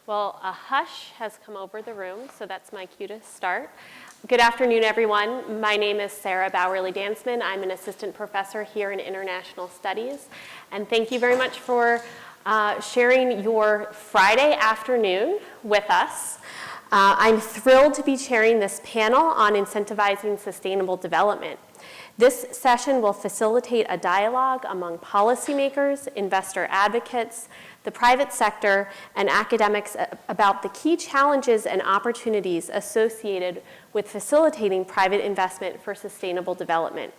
Well, a hush has come over the room, so that's my cue to start. Good afternoon, everyone. My name is Sarah Bauerle Danzman. I'm an assistant professor here in International Studies. And thank you very much for sharing your Friday afternoon with us. I'm thrilled to be chairing this panel on incentivizing sustainable development. This session will facilitate a dialogue among policymakers, investor advocates, the private sector, and academics about the key challenges and opportunities associated with facilitating private investment for sustainable development.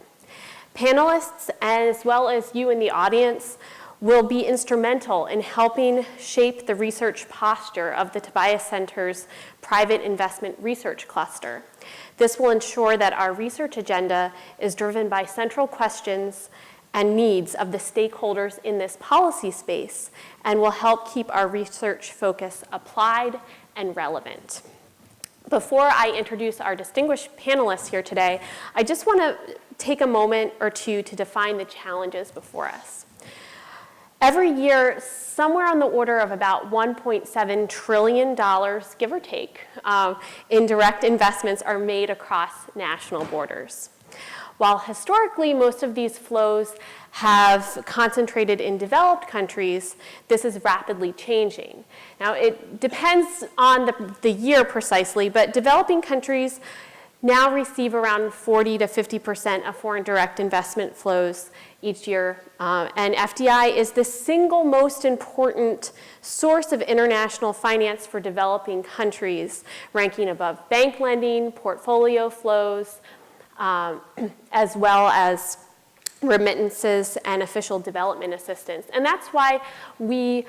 Panelists, as well as you in the audience, will be instrumental in helping shape the research posture of the Tobias Center's Private Investment Research Cluster. This will ensure that our research agenda is driven by central questions and needs of the stakeholders in this policy space and will help keep our research focus applied and relevant. Before I introduce our distinguished panelists here today, I just want to take a moment or two to define the challenges before us. Every year, somewhere on the order of about $1.7 trillion, give or take, in direct investments are made across national borders. While historically most of these flows have concentrated in developed countries, this is rapidly changing. Now, it depends on the year precisely, but developing countries now receive around 40 to 50% of foreign direct investment flows each year. And FDI is the single most important source of international finance for developing countries, ranking above bank lending, portfolio flows, as well as remittances and official development assistance. And that's why we,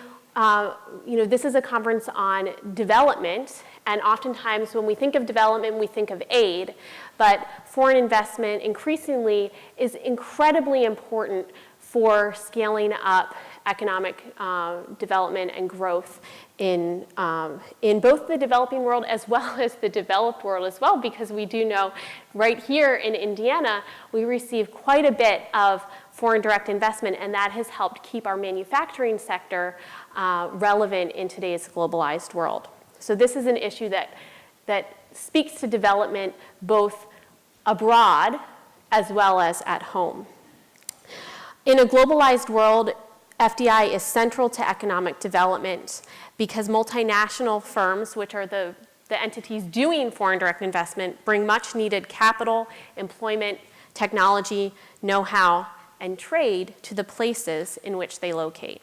this is a conference on development. And oftentimes when we think of development, we think of aid. But foreign investment increasingly is incredibly important for scaling up economic development and growth in both the developing world as well as the developed world as well, because we do know right here in Indiana, we receive quite a bit of foreign direct investment, and that has helped keep our manufacturing sector relevant in today's globalized world. So this is an issue that speaks to development both abroad as well as at home. In a globalized world, FDI is central to economic development because multinational firms, which are the entities doing foreign direct investment, bring much needed capital, employment, technology, know-how, and trade to the places in which they locate.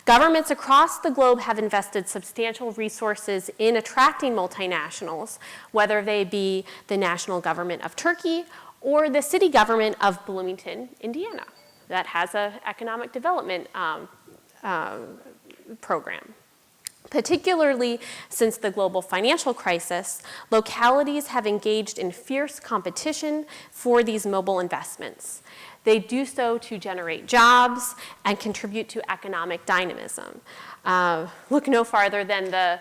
Governments across the globe have invested substantial resources in attracting multinationals, whether they be the national government of Turkey or the city government of Bloomington, Indiana, that has an economic development program. Particularly since the global financial crisis, localities have engaged in fierce competition for these mobile investments. They do so to generate jobs and contribute to economic dynamism. Look no farther than the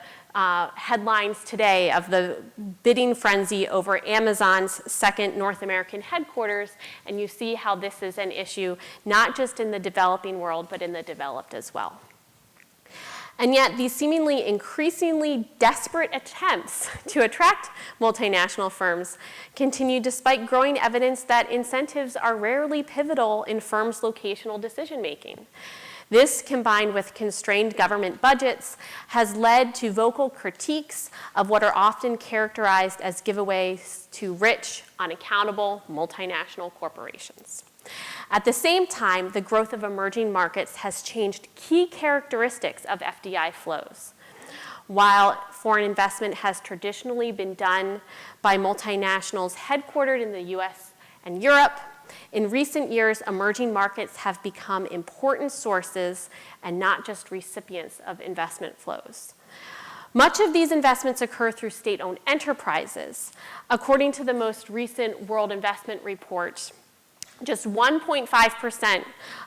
headlines today of the bidding frenzy over Amazon's second North American headquarters, and you see how this is an issue not just in the developing world, but in the developed as well. And yet, these seemingly increasingly desperate attempts to attract multinational firms continue despite growing evidence that incentives are rarely pivotal in firms' locational decision-making. This, combined with constrained government budgets, has led to vocal critiques of what are often characterized as giveaways to rich, unaccountable multinational corporations. At the same time, the growth of emerging markets has changed key characteristics of FDI flows. While foreign investment has traditionally been done by multinationals headquartered in the US and Europe, in recent years, emerging markets have become important sources and not just recipients of investment flows. Much of these investments occur through state-owned enterprises. According to the most recent World Investment Report, just 1.5%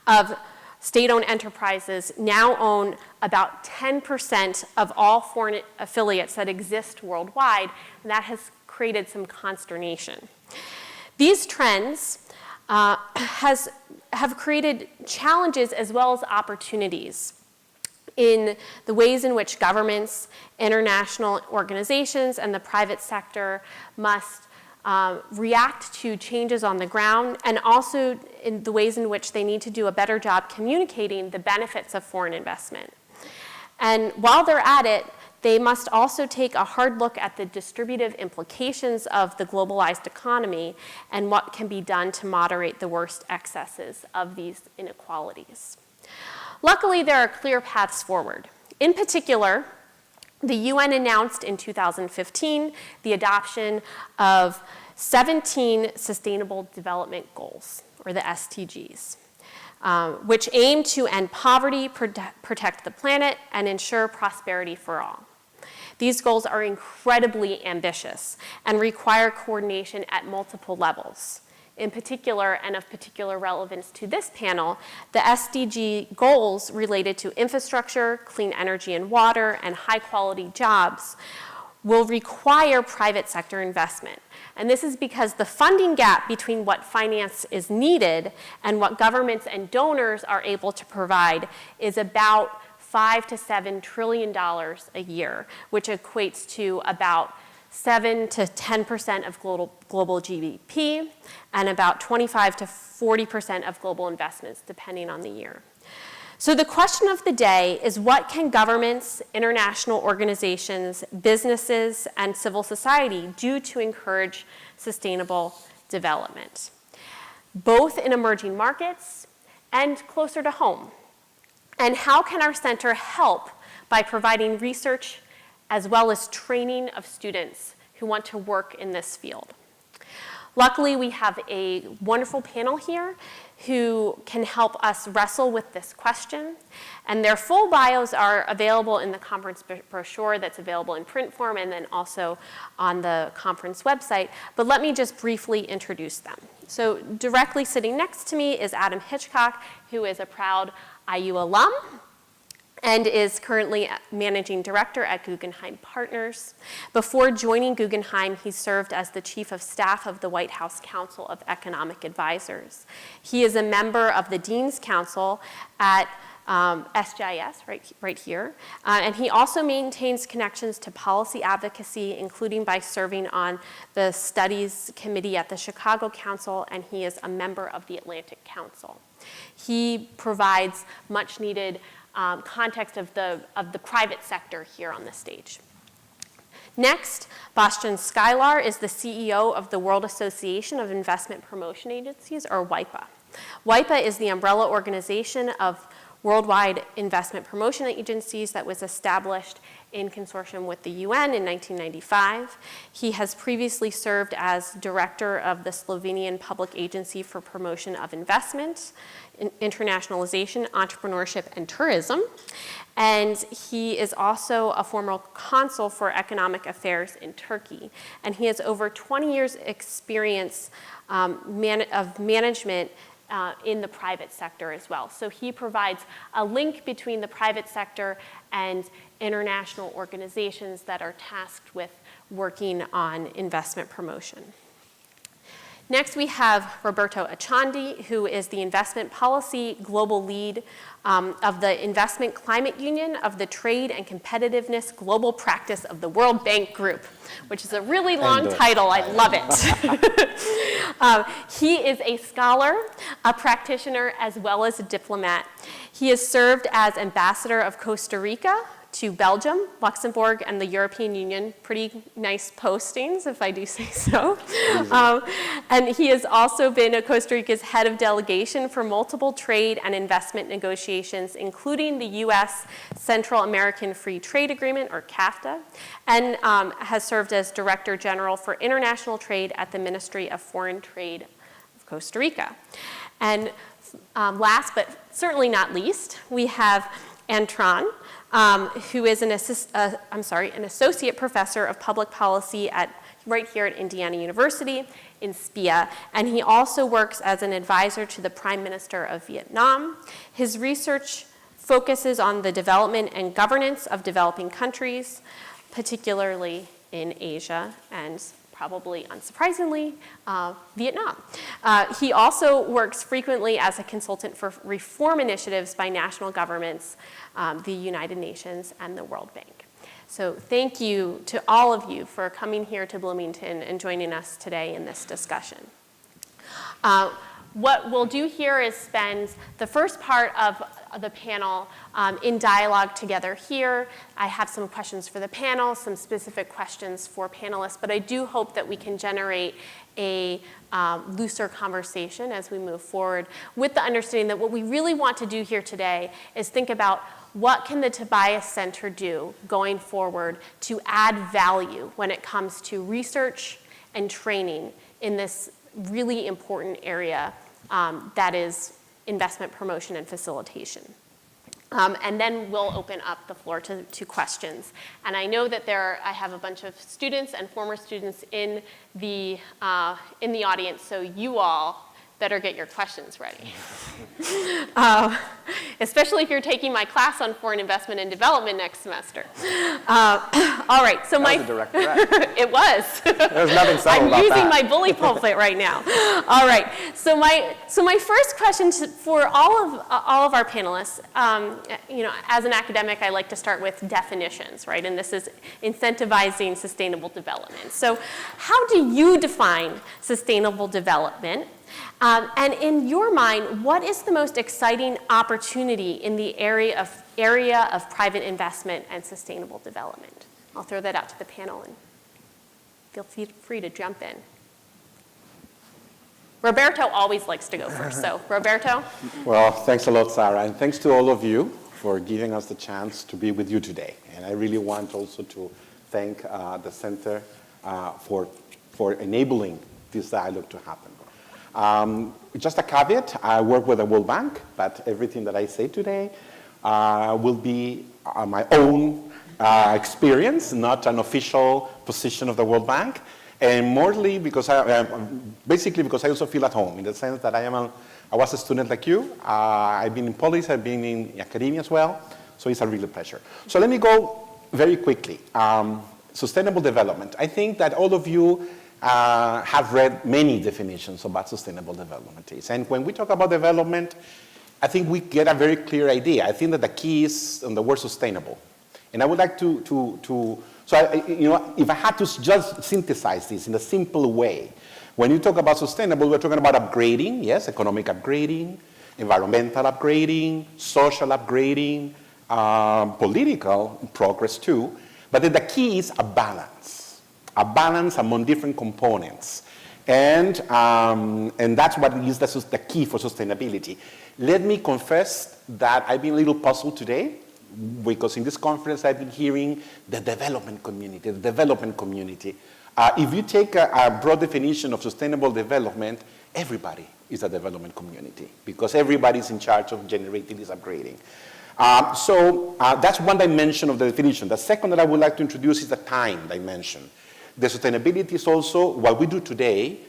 of state-owned enterprises now own about 10% of all foreign affiliates that exist worldwide, and that has created some consternation. These trends have created challenges as well as opportunities. in the ways in which governments, international organizations, and the private sector must react to changes on the ground, and also in the ways in which they need to do a better job communicating the benefits of foreign investment. And while they're at it, they must also take a hard look at the distributive implications of the globalized economy and what can be done to moderate the worst excesses of these inequalities. Luckily, there are clear paths forward. In particular, the UN announced in 2015 the adoption of 17 Sustainable Development Goals, or the SDGs, which aim to end poverty, protect the planet, and ensure prosperity for all. These goals are incredibly ambitious and require coordination at multiple levels. In particular, and of particular relevance to this panel, the SDG goals related to infrastructure, clean energy and water, and high-quality jobs will require private sector investment. And this is because the funding gap between what finance is needed and what governments and donors are able to provide is about $5 to $7 trillion a year, which equates to about 7 to 10% of global GDP and about 25 to 40% of global investments, depending on the year. So the question of the day is, what can governments, international organizations, businesses, and civil society do to encourage sustainable development, both in emerging markets and closer to home? And how can our center help by providing research as well as training of students who want to work in this field? Luckily, we have a wonderful panel here who can help us wrestle with this question. And their full bios are available in the conference brochure that's available in print form and then also on the conference website. But let me just briefly introduce them. So directly sitting next to me is Adam Hitchcock, who is a proud IU alum and is currently managing director at Guggenheim Partners. Before joining Guggenheim, he served as the chief of staff of the White House Council of Economic Advisors. He is a member of the Dean's Council at SGIS, right here. And he also maintains connections to policy advocacy, including by serving on the Studies Committee at the Chicago Council, and he is a member of the Atlantic Council. He provides much needed context of the private sector here on the stage. Next, Bostjan Skylar is the CEO of the World Association of Investment Promotion Agencies, or WIPA. WIPA is the umbrella organization of worldwide investment promotion agencies that was established in consortium with the UN in 1995. He has previously served as director of the Slovenian Public Agency for Promotion of Investment, Internationalization, Entrepreneurship, and Tourism. And he is also a former consul for economic affairs in Turkey. And he has over 20 years experience of management in the private sector as well. So he provides a link between the private sector and international organizations that are tasked with working on investment promotion. Next, we have Roberto Echandi, who is the investment policy global lead of the Investment Climate Union of the Trade and Competitiveness Global Practice of the World Bank Group, which is a really long title. I love it. He is a scholar, a practitioner, as well as a diplomat. He has served as ambassador of Costa Rica to Belgium, Luxembourg, and the European Union. Pretty nice postings, if I do say so. And he has also been Costa Rica's head of delegation for multiple trade and investment negotiations, including the U.S. Central American Free Trade Agreement, or CAFTA, and has served as Director General for International Trade at the Ministry of Foreign Trade of Costa Rica. And last but certainly not least, we have Tran, who is an associate professor of public policy right here at Indiana University in SPIA, and he also works as an advisor to the Prime Minister of Vietnam. His research focuses on the development and governance of developing countries, particularly in Asia and probably unsurprisingly, Vietnam. He also works frequently as a consultant for reform initiatives by national governments, the United Nations, and the World Bank. So thank you to all of you for coming here to Bloomington and joining us today in this discussion. What we'll do here is spend the first part of the panel in dialogue together here. I have some questions for the panel, some specific questions for panelists, but I do hope that we can generate a looser conversation as we move forward with the understanding that what we really want to do here today is think about what can the Tobias Center do going forward to add value when it comes to research and training in this really important area that is investment promotion and facilitation. And then we'll open up the floor to questions. And I know that I have a bunch of students and former students in the audience, so you all better get your questions ready. Especially if you're taking my class on foreign investment and development next semester. All right, so that was a direct threat. It was. There's nothing subtle about I'm using that. my bully pulpit right now. All right, so my first question for all of our panelists, as an academic, I like to start with definitions, right? And this is incentivizing sustainable development. So how do you define sustainable development? And in your mind, what is the most exciting opportunity in the area of private investment and sustainable development? I'll throw that out to the panel and feel free to jump in. Roberto always likes to go first, so Roberto? Well, thanks a lot, Sarah, and thanks to all of you for giving us the chance to be with you today. And I really want also to thank the Center for enabling this dialogue to happen. Just a caveat, I work with the World Bank, but everything that I say today will be my own experience, not an official position of the World Bank, and mostly because basically because I also feel at home, in the sense that I was a student like you. I've been in policy, I've been in academia as well, so it's a real pleasure. So let me go very quickly. Sustainable development. I think that all of you have read many definitions about sustainable development is. And when we talk about development, I think we get a very clear idea. I think that the key is on the word sustainable. And I would like if I had to just synthesize this in a simple way, when you talk about sustainable, we're talking about upgrading, yes, economic upgrading, environmental upgrading, social upgrading, political progress too. But then the key is a balance among different components. And that's what is the key for sustainability. Let me confess that I've been a little puzzled today, because in this conference I've been hearing the development community. If you take a broad definition of sustainable development, everybody is a development community, because everybody's in charge of generating this upgrading. So that's one dimension of the definition. The second that I would like to introduce is the time dimension. The sustainability is also what we do today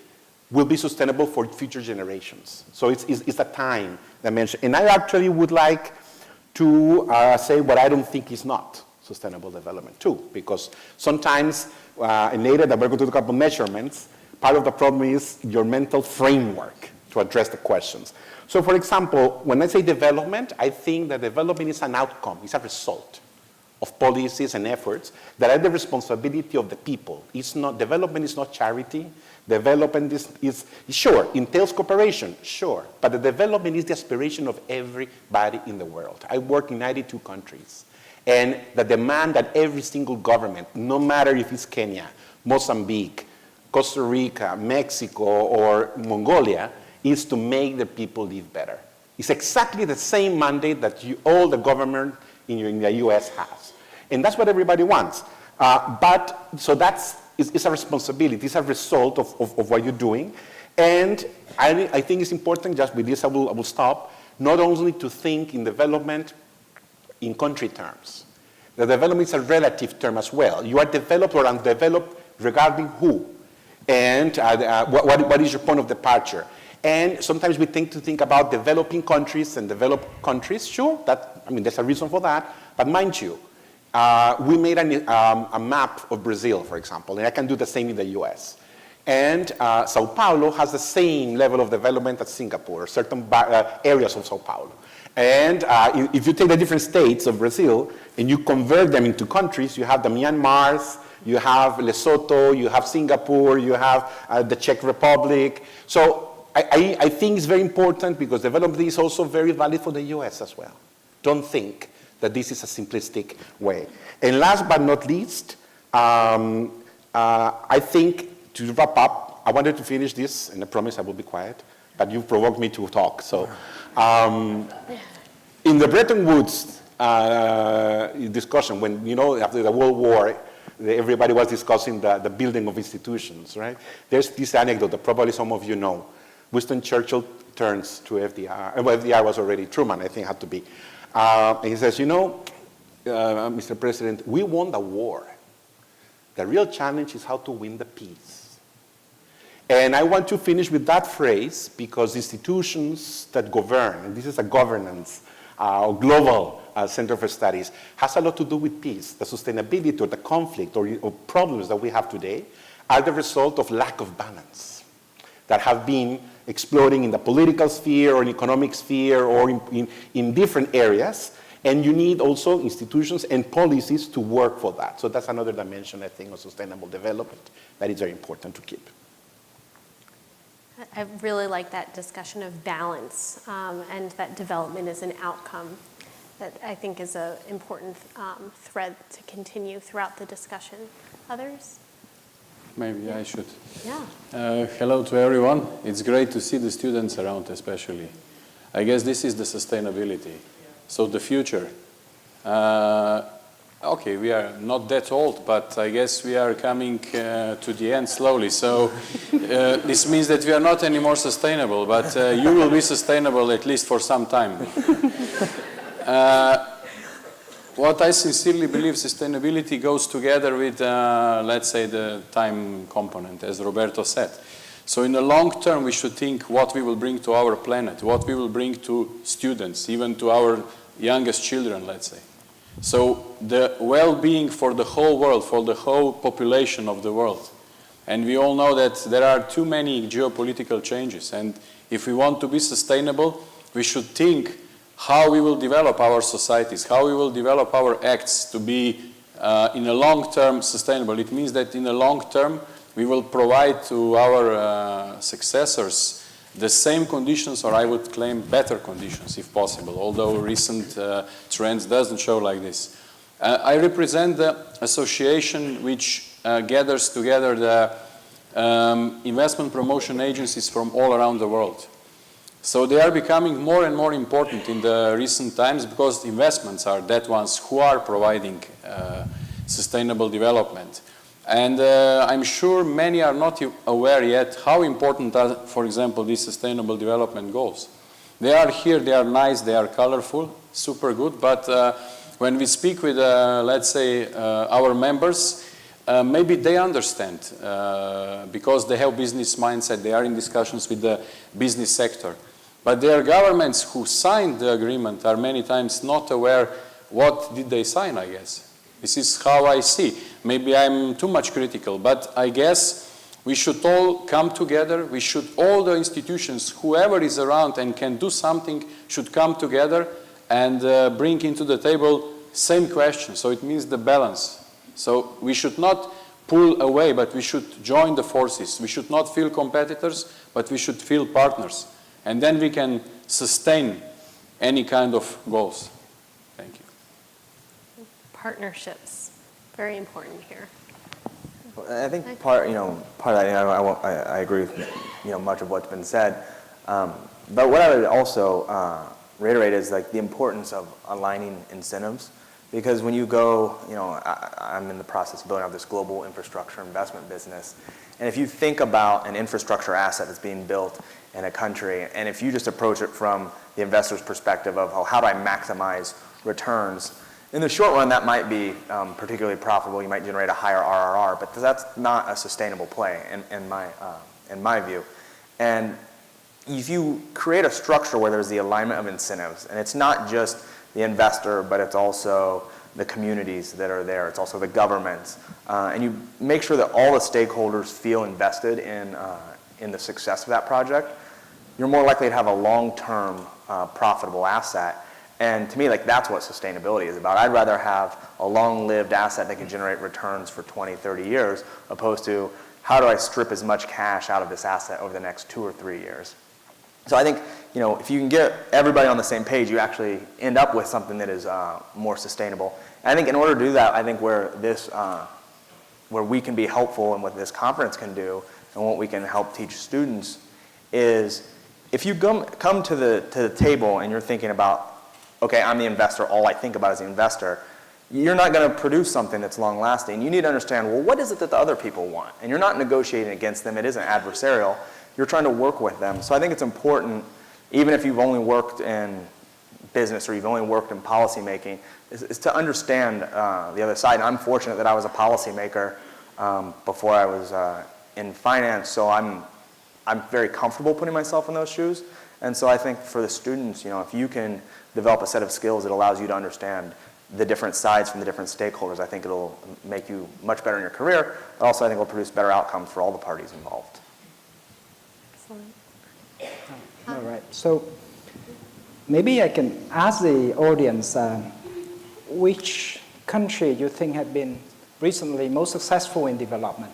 will be sustainable for future generations. So it's a time dimension. And I actually would like to say what I don't think is not sustainable development too, because sometimes, and later that we're going to talk about measurements, part of the problem is your mental framework to address the questions. So for example, when I say development, I think that development is an outcome, it's a result of policies and efforts that are the responsibility of the people. Development is not charity. Development is sure, entails cooperation, sure, but the development is the aspiration of everybody in the world. I work in 92 countries, and the demand that every single government, no matter if it's Kenya, Mozambique, Costa Rica, Mexico, or Mongolia, is to make the people live better. It's exactly the same mandate that all the government in the US has. And that's what everybody wants. It's a responsibility, it's a result of what you're doing. And I think it's important, just with this I will stop, not only to think in development in country terms. The development is a relative term as well. You are developed or undeveloped regarding who. And what is your point of departure? And sometimes we tend to think about developing countries and developed countries. Sure, there's a reason for that. But mind you, we made a map of Brazil, for example, and I can do the same in the US. And Sao Paulo has the same level of development as Singapore, certain areas of Sao Paulo. And if you take the different states of Brazil and you convert them into countries, you have the Myanmars, you have Lesotho, you have Singapore, you have the Czech Republic. So I think it's very important because development is also very valid for the US as well. Don't think that this is a simplistic way. And last but not least, I think to wrap up, I wanted to finish this, and I promise I will be quiet, but you provoked me to talk. So in the Bretton Woods discussion, when, you know, after the World War, everybody was discussing the building of institutions, right? There's this anecdote that probably some of you know. Winston Churchill turns to FDR, well, FDR was already Truman, I think had to be. And he says, you know, Mr. President, we won the war. The real challenge is how to win the peace. And I want to finish with that phrase because institutions that govern, and this is a governance, global Center for Studies, has a lot to do with peace. The sustainability or the conflict or problems that we have today are the result of lack of balance that have been exploding in the political sphere or in economic sphere or in different areas. And you need also institutions and policies to work for that. So that's another dimension, I think, of sustainable development that is very important to keep. I really like that discussion of balance and that development is an outcome. That I think is an important thread to continue throughout the discussion. Others? Maybe I should. Yeah. Hello to everyone. It's great to see the students around, especially. I guess this is the sustainability. So the future. Okay, we are not that old, but I guess we are coming to the end slowly. So this means that we are not anymore sustainable, but you will be sustainable at least for some time. What I sincerely believe, sustainability goes together with, let's say, the time component, as Roberto said. So in the long term, we should think what we will bring to our planet, what we will bring to students, even to our youngest children, let's say. So the well-being for the whole world, for the whole population of the world. And we all know that there are too many geopolitical changes. And if we want to be sustainable, we should think how we will develop our societies, how we will develop our acts to be in a long term sustainable. It means that in the long term, we will provide to our successors the same conditions, or I would claim better conditions if possible, although recent trends doesn't show like this. I represent the association which gathers together the investment promotion agencies from all around the world. So they are becoming more and more important in the recent times because investments are that ones who are providing sustainable development. And I'm sure many are not aware yet how important are, for example, these sustainable development goals. They are here, they are nice, they are colorful, super good, but when we speak with, let's say, our members, maybe they understand because they have business mindset, they are in discussions with the business sector. But their governments who signed the agreement are many times not aware what did they sign, I guess. This is how I see. Maybe I'm too much critical, but I guess we should all come together. We should, all the institutions, whoever is around and can do something, should come together and bring into the table same question. So it means the balance. So we should not pull away, but we should join the forces. We should not feel competitors, but we should feel partners. And then we can sustain any kind of goals. Thank you. Partnerships, very important here. Well, I think part of that, I agree with much of what's been said. But what I would also reiterate is like the importance of aligning incentives, because when you go, I'm in the process of building out this global infrastructure investment business, and if you think about an infrastructure asset that's being built in a country, and if you just approach it from the investor's perspective of how do I maximize returns, in the short run that might be particularly profitable. You might generate a higher RRR, but that's not a sustainable play in my view. And if you create a structure where there's the alignment of incentives, and it's not just the investor, but it's also the communities that are there. It's also the governments. And you make sure that all the stakeholders feel invested in the success of that project. You're more likely to have a long-term profitable asset. And to me, like, that's what sustainability is about. I'd rather have a long-lived asset that can generate returns for 20, 30 years, opposed to how do I strip as much cash out of this asset over the next 2 or 3 years. So I think, if you can get everybody on the same page, you actually end up with something that is more sustainable. And I think in order to do that, I think where we can be helpful and what this conference can do and what we can help teach students is, if you come to the table and you're thinking about, okay, I'm the investor, all I think about is the investor, you're not going to produce something that's long-lasting. You need to understand, well, what is it that the other people want? And you're not negotiating against them. It isn't adversarial. You're trying to work with them. So I think it's important, even if you've only worked in business or you've only worked in policymaking, is to understand the other side. And I'm fortunate that I was a policymaker before I was in finance, so I'm very comfortable putting myself in those shoes. And so I think for the students, if you can develop a set of skills that allows you to understand the different sides from the different stakeholders, I think it'll make you much better in your career. But also, I think it'll produce better outcomes for all the parties involved. Excellent. All right. So maybe I can ask the audience, which country you think have been recently most successful in development?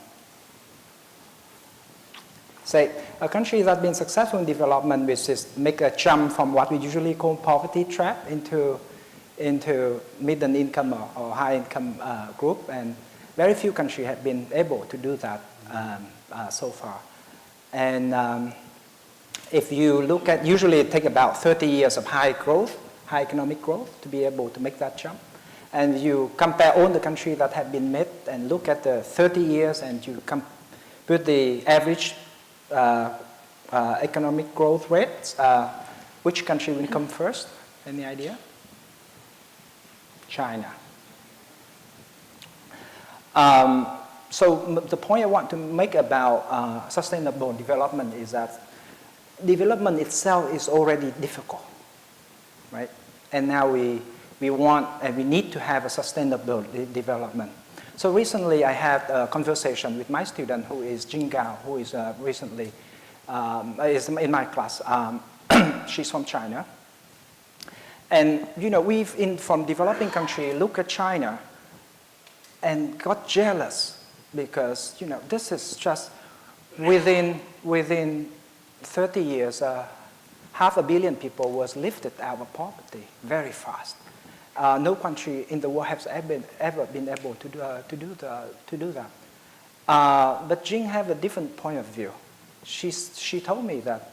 Say, a country that's been successful in development, which is make a jump from what we usually call poverty trap into middle income or high income group, and very few countries have been able to do that so far. And if you look at, usually it takes about 30 years of high economic growth to be able to make that jump. And you compare all the countries that have been made and look at the 30 years and you put the average economic growth rates, which country will come first? Any idea? China. So the point I want to make about sustainable development is that development itself is already difficult, right? And now we want and we need to have a sustainable development. So recently I had a conversation with my student who is Jing Gao, who is recently is in my class. She's from China. And we've from developing country look at China and got jealous because this is just within 30 years, 500 million people was lifted out of poverty very fast. No country in the world has ever been able to do that. But Jing have a different point of view. She told me that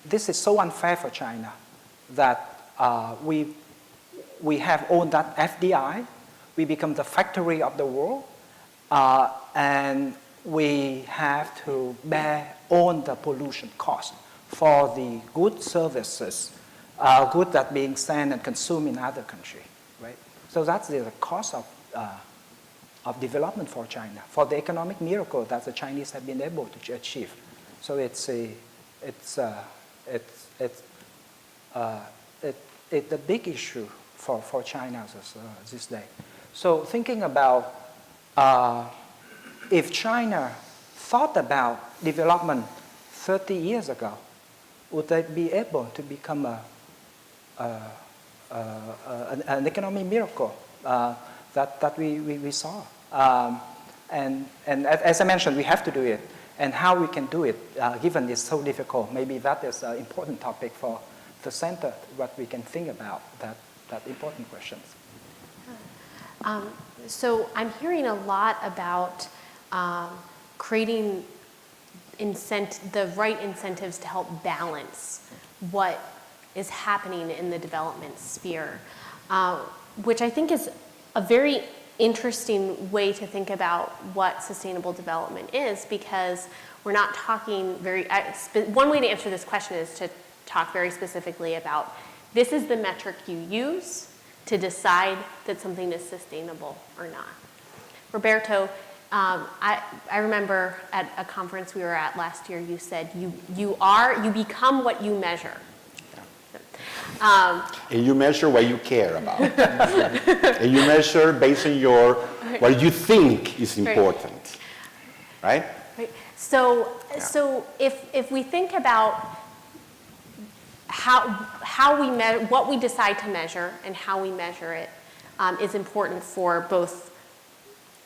this is so unfair for China that we have all that FDI, we become the factory of the world, and we have to bear all the pollution cost for the good services, good that being sent and consumed in other countries, right? So that's the cost of development for China, for the economic miracle that the Chinese have been able to achieve. So it's a big issue for China this day. So thinking about if China thought about development 30 years ago, would they be able to become an economic miracle that we saw? And as I mentioned, we have to do it. And how we can do it, given it's so difficult, maybe that is an important topic for the center, what we can think about that important questions. So I'm hearing a lot about creating the right incentives to help balance what is happening in the development sphere, which I think is a very interesting way to think about what sustainable development is, because we're not talking one way to answer this question is to talk very specifically about this is the metric you use to decide that something is sustainable or not. Roberto, I remember at a conference we were at last year, you said you become what you measure. And you measure what you care about. And you measure based on what you think is important, right? Right. So if we think about what we decide to measure and how we measure it is important for both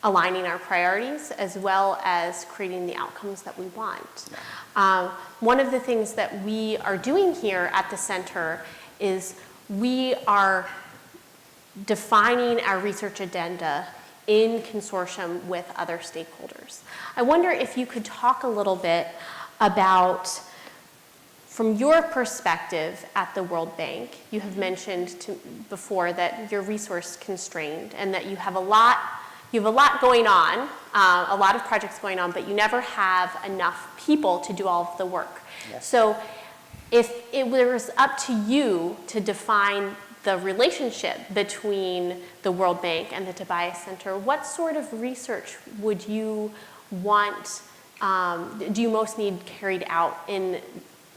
aligning our priorities as well as creating the outcomes that we want. One of the things that we are doing here at the center is we are defining our research agenda in consortium with other stakeholders. I wonder if you could talk a little bit about, from your perspective at the World Bank, you have mentioned before that you're resource constrained and that you have a lot going on, a lot of projects going on, but you never have enough people to do all of the work. Yes. So if it was up to you to define the relationship between the World Bank and the Tobias Center, what sort of research would you want, do you most need carried out in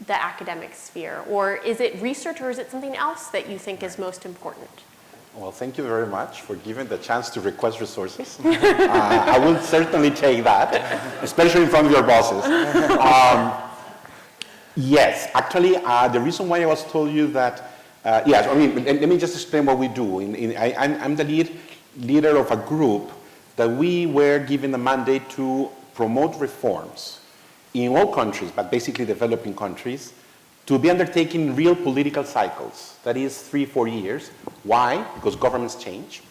the academic sphere? Or is it research, or is it something else that you think is most important? Well, thank you very much for giving the chance to request resources. I will certainly take that, especially from your bosses. Yes, actually, the reason why I was told you that, yes, I mean, let me just explain what we do. I'm the leader of a group that we were given the mandate to promote reforms in all countries, but basically developing countries, to be undertaking real political cycles. That is 3-4 years. Why? Because governments change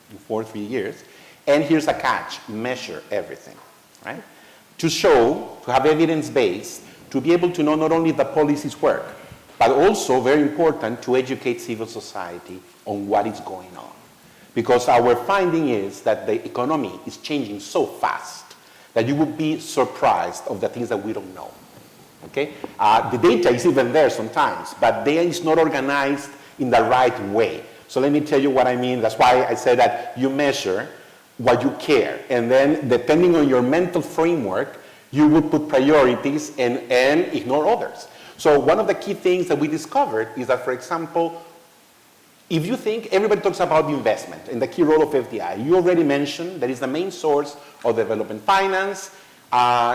in 4-3 years. And here's a catch: measure everything, right? To show, to have evidence based, to be able to know not only the policies work, but also, very important, to educate civil society on what is going on. Because our finding is that the economy is changing so fast that you would be surprised of the things that we don't know. Okay? The data is even there sometimes, but data is not organized in the right way. So let me tell you what I mean. That's why I said that you measure what you care. And then, depending on your mental framework, you would put priorities and ignore others. So one of the key things that we discovered is that, for example, if you think everybody talks about investment and the key role of FDI, you already mentioned that is the main source of development finance,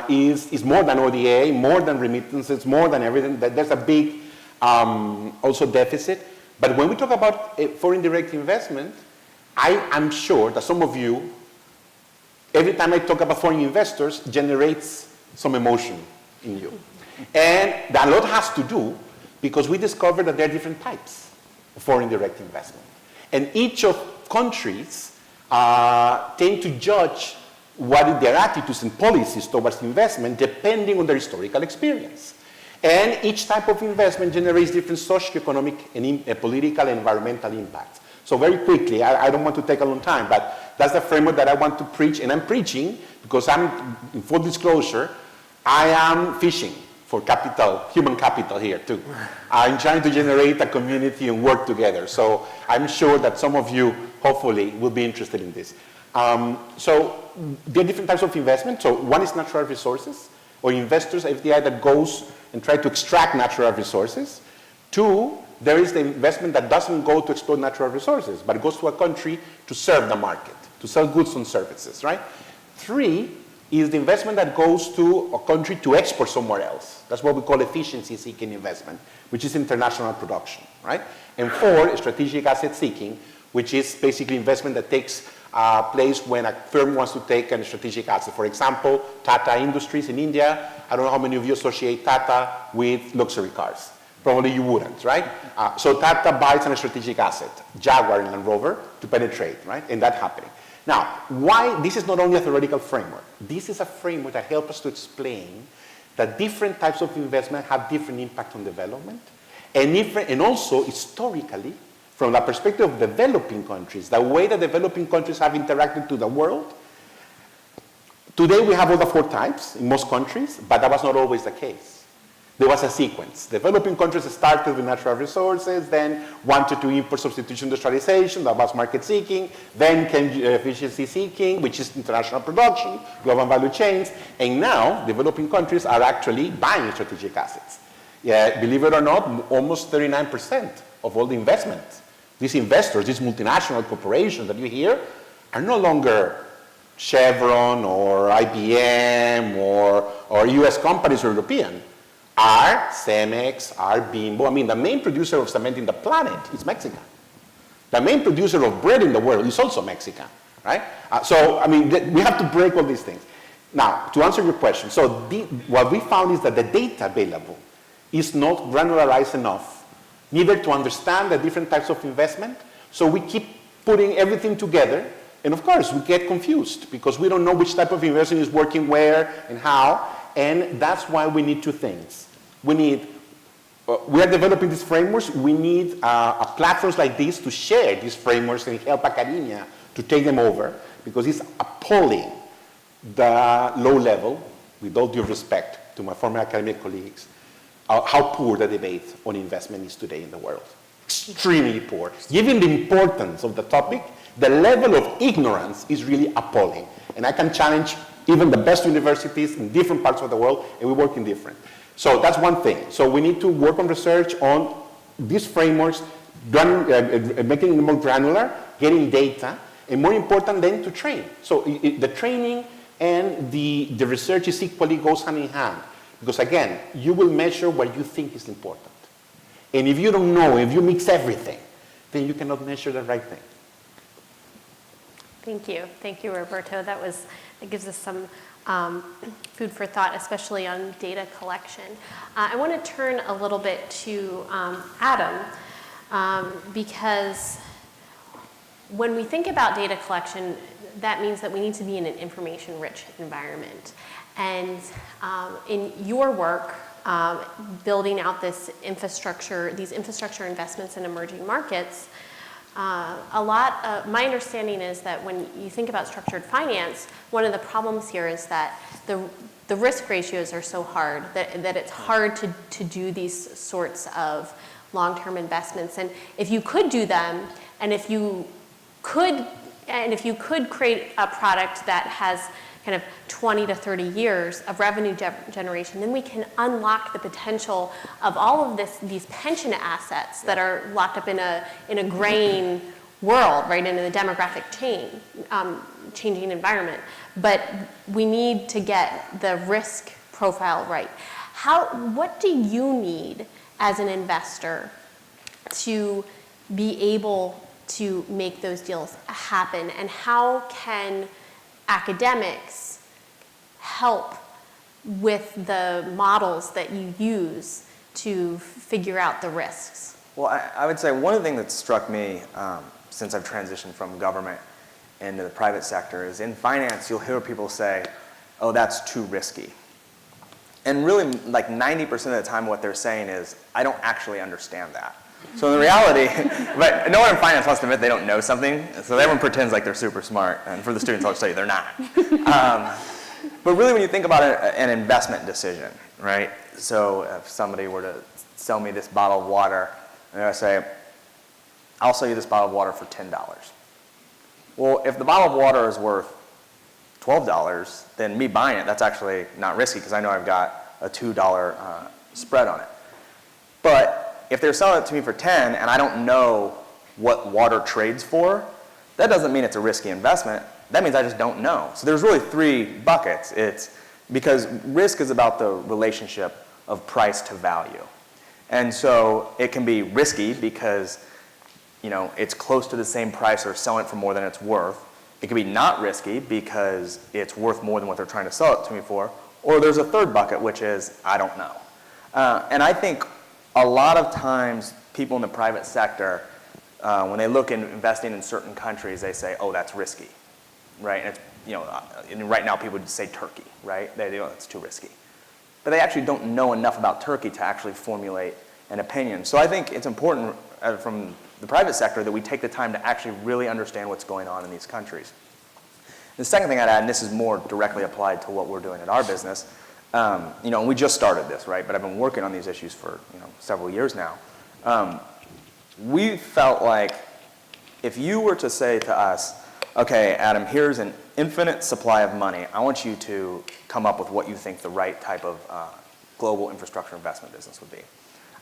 is more than ODA, more than remittances, more than everything. There's a big also deficit. But when we talk about foreign direct investment, I am sure that some of you, every time I talk about foreign investors, generates some emotion in you. And a lot has to do because we discovered that there are different types of foreign direct investment. And each of countries tend to judge what their attitudes and policies towards investment depending on their historical experience. And each type of investment generates different socioeconomic and political and environmental impacts. So very quickly, I don't want to take a long time, but that's the framework that I want to preach, and I'm preaching because I'm, in full disclosure, I am fishing for capital, human capital here too. I'm trying to generate a community and work together. So I'm sure that some of you, hopefully, will be interested in this. So there are different types of investment. So one is natural resources, or investors, FDI, that goes and try to extract natural resources. Two, there is the investment that doesn't go to exploit natural resources, but it goes to a country to serve the market, to sell goods and services, right? Three is the investment that goes to a country to export somewhere else. That's what we call efficiency-seeking investment, which is international production, right? And four is strategic asset seeking, which is basically investment that takes place when a firm wants to take a strategic asset. For example, Tata Industries in India. I don't know how many of you associate Tata with luxury cars. Probably you wouldn't, right? So Tata buys a strategic asset, Jaguar and Land Rover, to penetrate, right? And that's happening. Now, why? This is not only a theoretical framework. This is a framework that helps us to explain that different types of investment have different impact on development, and also historically, from the perspective of developing countries, the way that developing countries have interacted to the world. Today we have all the four types in most countries, but that was not always the case. There was a sequence. Developing countries started with natural resources, then wanted to import substitution industrialization, that was market seeking, then came efficiency seeking, which is international production, global value chains, and now developing countries are actually buying strategic assets. Yeah, believe it or not, almost 39% of all the investment. These investors, these multinational corporations that you hear, are no longer Chevron or IBM or US companies or European. Are Cemex, are Bimbo. I mean, the main producer of cement in the planet is Mexican. The main producer of bread in the world is also Mexican, right? So, I mean, we have to break all these things. Now, to answer your question, so what we found is that the data available is not granularized enough, neither to understand the different types of investment. So we keep putting everything together, and of course, we get confused because we don't know which type of investment is working where and how, and that's why we need two things. We are developing these frameworks. We need platforms like this to share these frameworks and help academia to take them over, because it's appalling the low level, with all due respect to my former academic colleagues, how poor the debate on investment is today in the world. Extremely poor. Given the importance of the topic, the level of ignorance is really appalling. And I can challenge even the best universities in different parts of the world, and we work in different. So that's one thing. So we need to work on research on these frameworks, making them more granular, getting data, and more important then to train. So the training and the research is equally goes hand in hand. Because again, you will measure what you think is important. And if you don't know, if you mix everything, then you cannot measure the right thing. Thank you. Thank you, Roberto. That gives us some food for thought, especially on data collection. I want to turn a little bit to Adam, because when we think about data collection, that means that we need to be in an information-rich environment. And in your work, building out these infrastructure investments in emerging markets, my understanding is that when you think about structured finance, one of the problems here is that the risk ratios are so hard that it's hard to do these sorts of long-term investments. And if you could do them, and if you could create a product that has kind of 20 to 30 years of revenue generation, then we can unlock the potential of all of these pension assets that are locked up in a graying world, right, in a demographic changing environment. But we need to get the risk profile right. What do you need as an investor to be able to make those deals happen, and how can academics help with the models that you use to figure out the risks? Well, I would say one of the things that struck me since I've transitioned from government into the private sector is in finance, you'll hear people say, oh, that's too risky. And really, like 90% of the time what they're saying is, I don't actually understand that. So in reality, but no one in finance wants to admit they don't know something, so everyone pretends like they're super smart, and for the students I'll tell you they're not. But really when you think about an investment decision, right? So if somebody were to sell me this bottle of water, and I say, I'll sell you this bottle of water for $10. Well, if the bottle of water is worth $12, then me buying it, that's actually not risky because I know I've got a $2 spread on it. But if they're selling it to me for 10 and I don't know what water trades for, that doesn't mean it's a risky investment. That means I just don't know. So there's really three buckets. It's because risk is about the relationship of price to value. And so it can be risky because it's close to the same price or selling it for more than it's worth. It can be not risky because it's worth more than what they're trying to sell it to me for. Or there's a third bucket, which is I don't know. And I think a lot of times people in the private sector, when they look in investing in certain countries, they say, oh, that's risky, right? And it's, and right now people would say Turkey, right? They go, it's too risky. But they actually don't know enough about Turkey to actually formulate an opinion. So I think it's important from the private sector that we take the time to actually really understand what's going on in these countries. The second thing I'd add, and this is more directly applied to what we're doing in our business, and we just started this, right? But I've been working on these issues for several years now. We felt like if you were to say to us, okay, Adam, here's an infinite supply of money. I want you to come up with what you think the right type of global infrastructure investment business would be?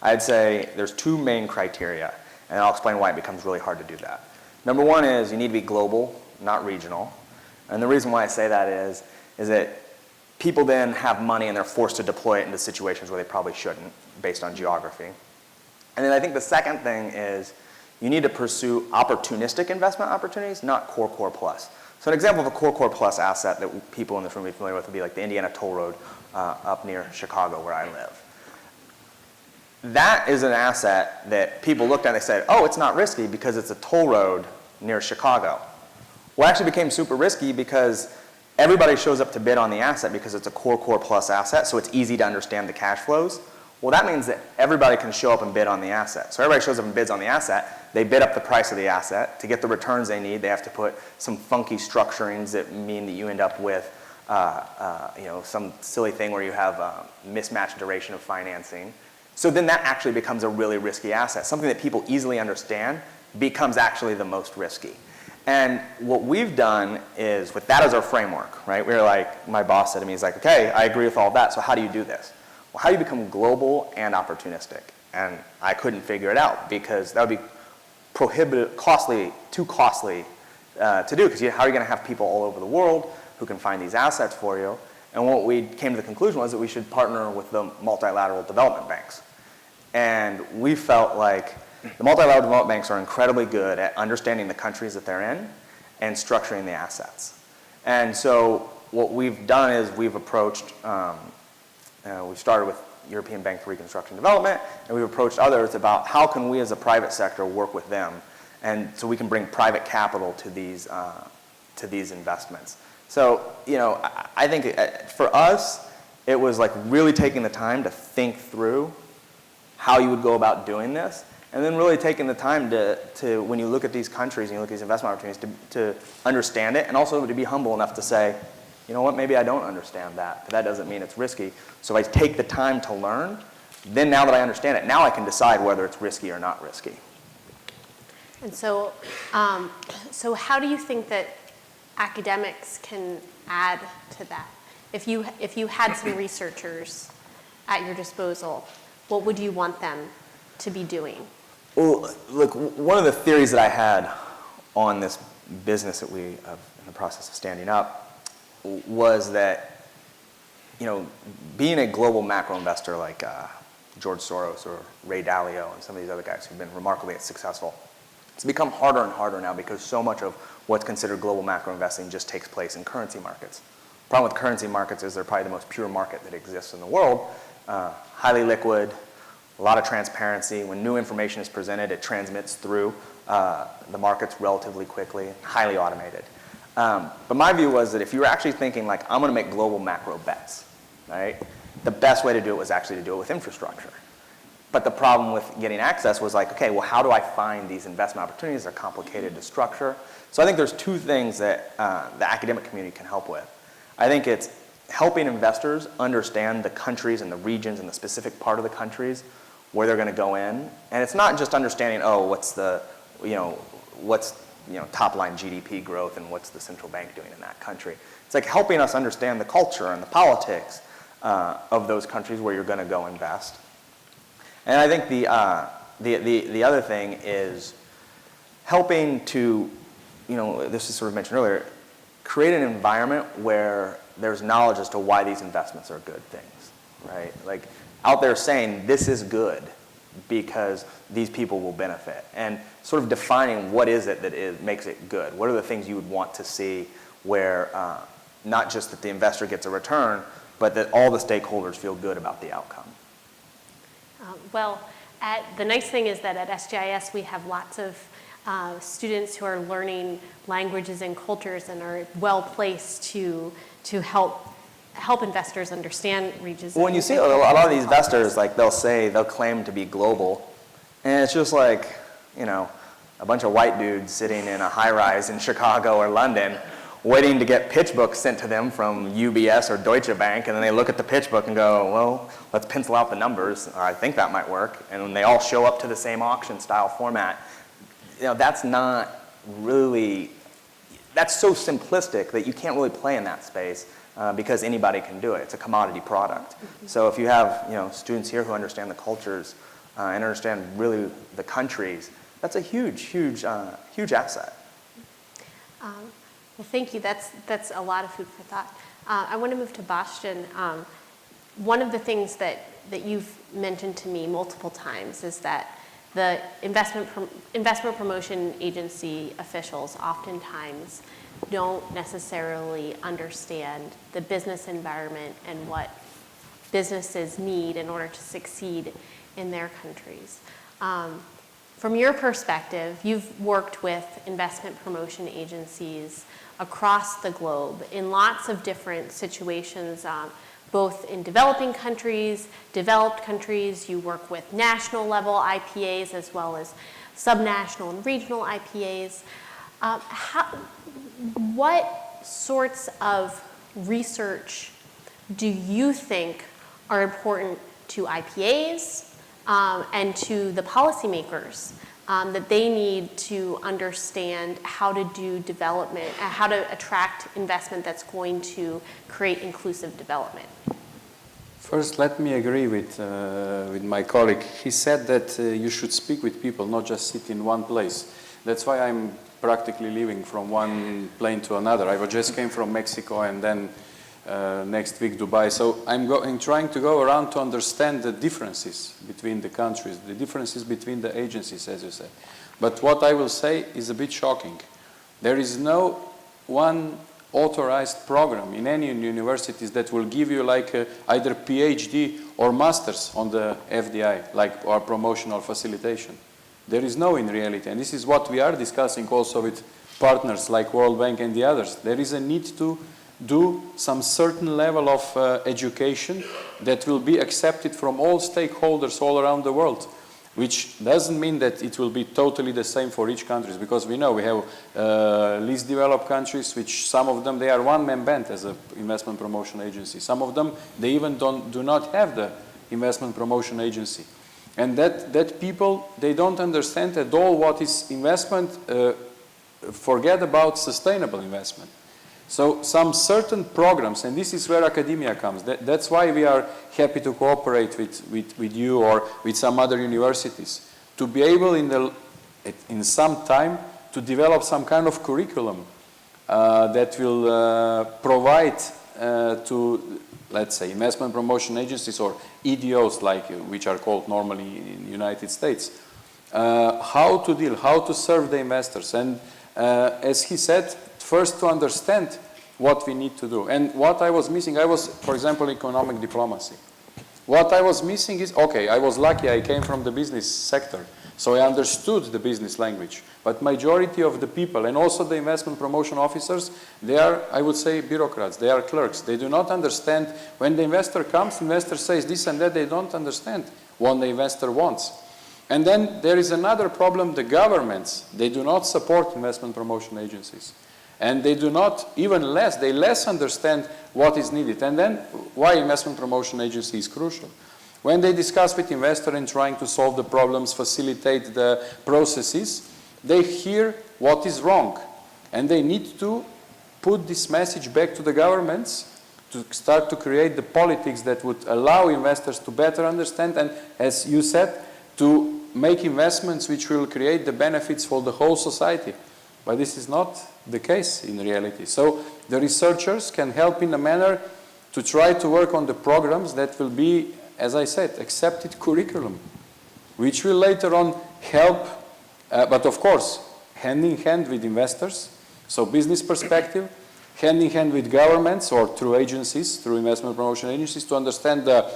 I'd say there's two main criteria, and I'll explain why it becomes really hard to do that. Number one is you need to be global, not regional. And the reason why I say that is that people then have money and they're forced to deploy it into situations where they probably shouldn't, based on geography. And then I think the second thing is you need to pursue opportunistic investment opportunities, not core plus. So an example of a core plus asset that people in this room will be familiar with would be like the Indiana Toll Road up near Chicago where I live. That is an asset that people looked at and they said, oh, it's not risky because it's a toll road near Chicago. Well, it actually became super risky because everybody shows up to bid on the asset because it's a core plus asset, so it's easy to understand the cash flows. Well, that means that everybody can show up and bid on the asset. So everybody shows up and bids on the asset. They bid up the price of the asset. To get the returns they need, they have to put some funky structurings that mean that you end up with some silly thing where you have mismatched duration of financing. So then that actually becomes a really risky asset. Something that people easily understand becomes actually the most risky. And what we've done is, with that as our framework, right? We were like, my boss said to me, he's like, okay, I agree with all that, so how do you do this? Well, how do you become global and opportunistic? And I couldn't figure it out because that would be too costly to do, because how are you going to have people all over the world who can find these assets for you? And what we came to the conclusion was that we should partner with the multilateral development banks. And we felt like the multilateral development banks are incredibly good at understanding the countries that they're in and structuring the assets. And so what we've done is we've approached, we started with European Bank for Reconstruction and Development, and we've approached others about how can we as a private sector work with them, and so we can bring private capital to these investments. So, I think for us, it was like really taking the time to think through how you would go about doing this, and then really taking the time to when you look at these countries and you look at these investment opportunities, to understand it, and also to be humble enough to say, you know what, maybe I don't understand that, but that doesn't mean it's risky. So if I take the time to learn, then now that I understand it, now I can decide whether it's risky or not risky. And so, so how do you think that academics can add to that? If you had some researchers at your disposal, what would you want them to be doing? Well, look, one of the theories that I had on this business that we are in the process of standing up was that, being a global macro investor like George Soros or Ray Dalio and some of these other guys who've been remarkably successful, it's become harder and harder now because so much of what's considered global macro investing just takes place in currency markets. The problem with currency markets is they're probably the most pure market that exists in the world, highly liquid, a lot of transparency. When new information is presented, it transmits through the markets relatively quickly, highly automated. But my view was that if you were actually thinking like, I'm going to make global macro bets, right? The best way to do it was actually to do it with infrastructure. But the problem with getting access was like, okay, well, how do I find these investment opportunities? They're complicated to structure. So I think there's two things that the academic community can help with. I think it's helping investors understand the countries and the regions and the specific part of the countries where they're going to go in. And it's not just understanding, what's the, top line GDP growth and what's the central bank doing in that country. It's like helping us understand the culture and the politics of those countries where you're going to go invest. And I think the other thing is helping to, this is sort of mentioned earlier, create an environment where there's knowledge as to why these investments are good things, right? Like out there saying this is good because these people will benefit, and sort of defining what is it that makes it good. What are the things you would want to see where not just that the investor gets a return, but that all the stakeholders feel good about the outcome? The nice thing is that at SGIS we have lots of students who are learning languages and cultures and are well placed to help investors understand regions. Well, when you see a lot of these investors, like they'll claim to be global, and it's just like, a bunch of white dudes sitting in a high-rise in Chicago or London waiting to get pitch books sent to them from UBS or Deutsche Bank, and then they look at the pitch book and go, well, let's pencil out the numbers. I think that might work. And when they all show up to the same auction-style format, that's not really, that's so simplistic that you can't really play in that space. because anybody can do it. It's a commodity product. So if you have students here who understand the cultures and understand really the countries, that's a huge, huge, huge asset. Well, thank you. That's a lot of food for thought. I want to move to Bostjan. One of the things that you've mentioned to me multiple times is that the investment promotion agency officials oftentimes don't necessarily understand the business environment and what businesses need in order to succeed in their countries. From your perspective, you've worked with investment promotion agencies across the globe in lots of different situations, both in developing countries, developed countries. You work with national level IPAs as well as subnational and regional IPAs. What sorts of research do you think are important to IPAs and to the policymakers that they need to understand how to do development, how to attract investment that's going to create inclusive development? First, let me agree with my colleague. He said that you should speak with people, not just sit in one place. That's why I'm practically living from one plane to another. I just came from Mexico and then next week Dubai. So I'm trying to go around to understand the differences between the countries, the differences between the agencies, as you said. But what I will say is a bit shocking. There is no one authorized program in any universities that will give you like either PhD or masters on the FDI, like our promotional facilitation. There is no in reality, and this is what we are discussing also with partners like World Bank and the others. There is a need to do some certain level of education that will be accepted from all stakeholders all around the world, which doesn't mean that it will be totally the same for each country, because we know we have least developed countries, which some of them, they are one-man band as an investment promotion agency. Some of them, they even do not have the investment promotion agency. And that people, they don't understand at all what is investment, forget about sustainable investment. So some certain programs, and this is where academia comes. That's why we are happy to cooperate with you or with some other universities, to be able in some time to develop some kind of curriculum that will provide to, let's say, investment promotion agencies or EDOs, which are called normally in the United States, how to serve the investors. And as he said, first to understand what we need to do. And what I was missing, I was, for example, economic diplomacy. What I was missing is, okay, I was lucky, I came from the business sector, so I understood the business language. But majority of the people, and also the investment promotion officers, they are, I would say, bureaucrats, they are clerks. They do not understand, when the investor comes, investor says this and that, they don't understand what the investor wants. And then there is another problem, the governments, they do not support investment promotion agencies. And they do not, even less, they less understand what is needed. And then why investment promotion agency is crucial. When they discuss with investor and trying to solve the problems, facilitate the processes, they hear what is wrong. And they need to put this message back to the governments to start to create the politics that would allow investors to better understand and, as you said, to make investments which will create the benefits for the whole society. But this is not the case in reality. So the researchers can help in a manner to try to work on the programs that will be, as I said, accepted curriculum, which will later on help, but of course, hand in hand with investors, so business perspective, hand in hand with governments or through agencies, through investment promotion agencies, to understand the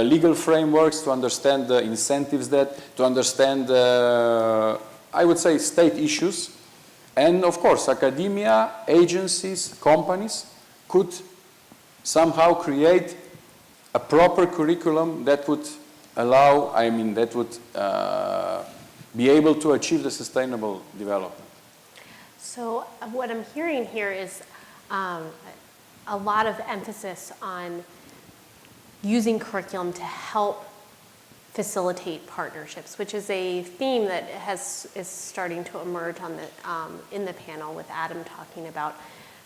legal frameworks, to understand the incentives to understand, I would say, state issues. And of course, academia, agencies, companies could somehow create a proper curriculum that would allow, that would be able to achieve the sustainable development. So what I'm hearing here is a lot of emphasis on using curriculum to help facilitate partnerships, which is a theme that is starting to emerge on in the panel, with Adam talking about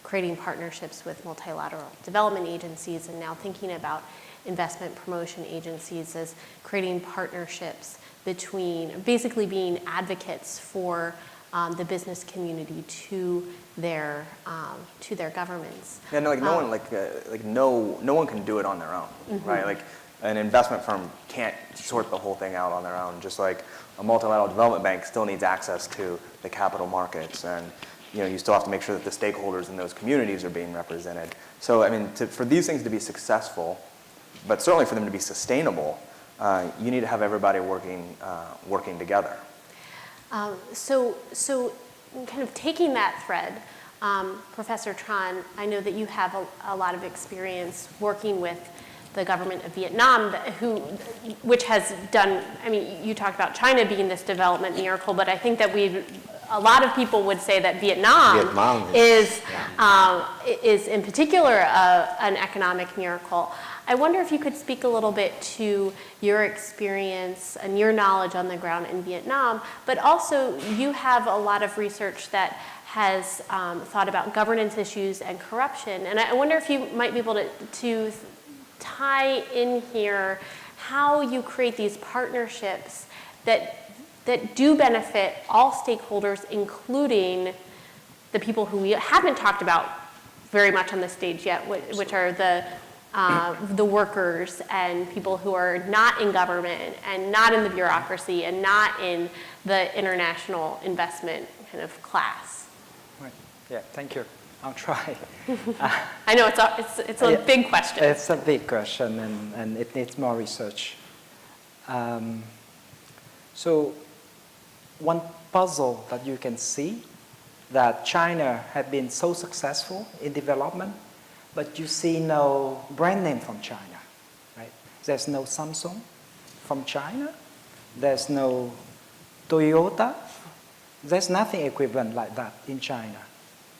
creating partnerships with multilateral development agencies, and now thinking about investment promotion agencies as creating partnerships between, basically being advocates for the business community to their governments. Yeah, no, like no one can do it on their own, right? Like an investment firm can't sort the whole thing out on their own. Just like a multilateral development bank still needs access to the capital markets, and you still have to make sure that the stakeholders in those communities are being represented. So I mean, for these things to be successful, but certainly for them to be sustainable, you need to have everybody working together. So kind of taking that thread, Professor Tran, I know that you have a lot of experience working with the government of Vietnam, which has done, I mean, you talked about China being this development miracle, but I think that a lot of people would say that Vietnam is in particular an economic miracle. I wonder if you could speak a little bit to your experience and your knowledge on the ground in Vietnam, but also you have a lot of research that has thought about governance issues and corruption. And I wonder if you might be able to tie in here how you create these partnerships that do benefit all stakeholders, including the people who we haven't talked about very much on the stage yet, which are the workers and people who are not in government and not in the bureaucracy and not in the international investment kind of class. Right. Yeah, thank you. I'll try. I know it's a big question. It's a big question, and it needs more research. So one puzzle that you can see that China had been so successful in development, but you see no brand name from China, right? There's no Samsung from China. There's no Toyota. There's nothing equivalent like that in China.